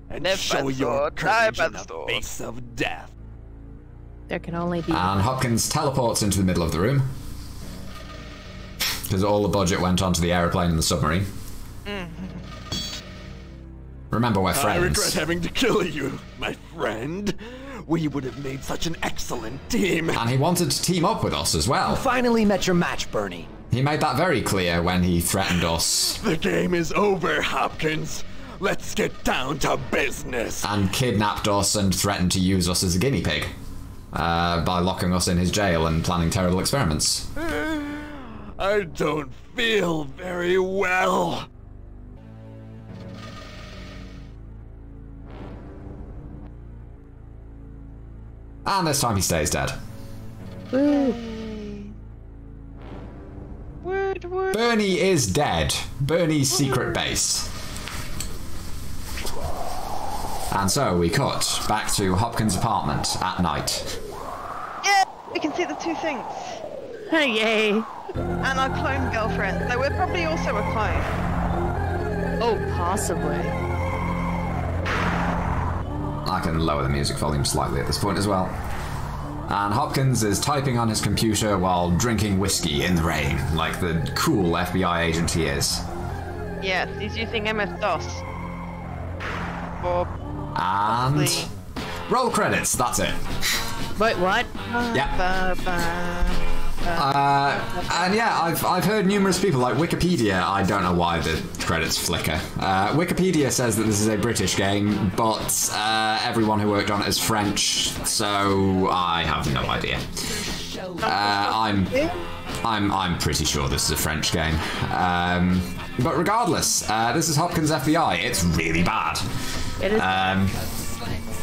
and show your courage in the face of death. There can only be And Hopkins teleports into the middle of the room. Because all the budget went onto the aeroplane and the submarine. Remember, we're friends. I regret having to kill you, my friend. We would have made such an excellent team. And he wanted to team up with us as well. You finally met your match, Bernie. He made that very clear when he threatened us. The game is over, Hopkins. Let's get down to business. And kidnapped us and threatened to use us as a guinea pig. By locking us in his jail and planning terrible experiments. I don't feel very well. And this time he stays dead. Woo. Bernie is dead. Bernie's secret base. And so we cut back to Hopkins' apartment at night. Yeah, we can see the two things. Yay. And our clone girlfriend. So we're probably also a clone. Oh, possibly. I can lower the music volume slightly at this point as well. And Hopkins is typing on his computer while drinking whiskey in the rain, like the cool FBI agent he is. Yes, he's using MS-DOS. Or And roll credits, that's it. Wait, what? Yeah. And yeah, I've heard numerous people, like Wikipedia, I don't know why the credits flicker. Wikipedia says that this is a British game, but everyone who worked on it is French, so I have no idea. I'm pretty sure this is a French game. But regardless, this is Hopkins FBI. It's really bad. It is.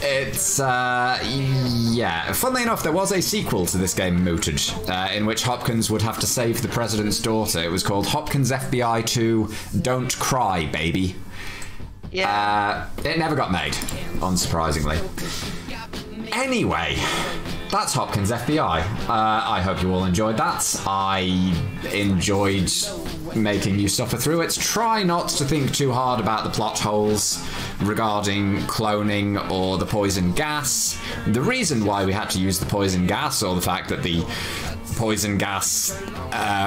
It's, yeah. Funnily enough, there was a sequel to this game, Mooted, in which Hopkins would have to save the president's daughter. It was called Hopkins FBI 2 Don't Cry, Baby. Yeah. It never got made, unsurprisingly. Anyway, that's Hopkins FBI. I hope you all enjoyed that. I enjoyed making you suffer through it. Try not to think too hard about the plot holes regarding cloning or the poison gas. The reason why we had to use the poison gas, or the fact that the poison gas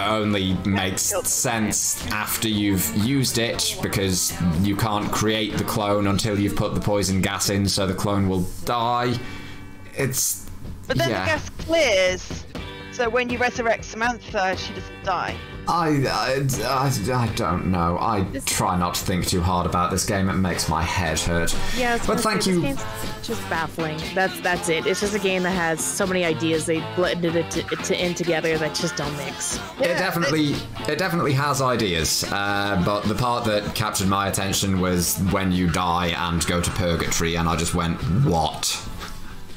only makes sense after you've used it, because you can't create the clone until you've put the poison gas in, so the clone will die. But then the gas clears, so when you resurrect Samantha, she doesn't die. I don't know. I try not to think too hard about this game. It makes my head hurt. Yeah, but thank you. This game's just baffling. That's it. It's just a game that has so many ideas. They blended it in together that just don't mix. It definitely has ideas. But the part that captured my attention was when you die and go to purgatory, and I just went, what?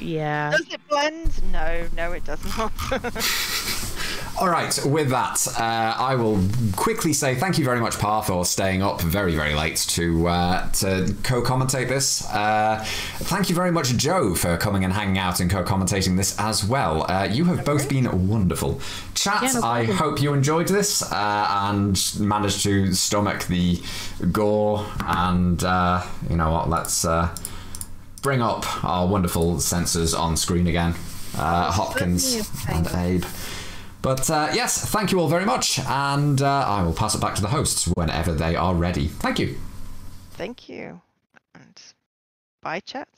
Yeah. Does it blend? No, it does not. All right, with that, I will quickly say thank you very much, Pa, for staying up very, very late to co-commentate this. Thank you very much, Joe, for coming and hanging out and co-commentating this as well. You have both been wonderful. Chat, Yeah, no I problem. hope you enjoyed this and managed to stomach the gore. And you know what, let's bring up our wonderful sensors on screen again. Hopkins and Abe. But yes, thank you all very much, and I will pass it back to the hosts whenever they are ready. Thank you. Thank you. And bye, chat.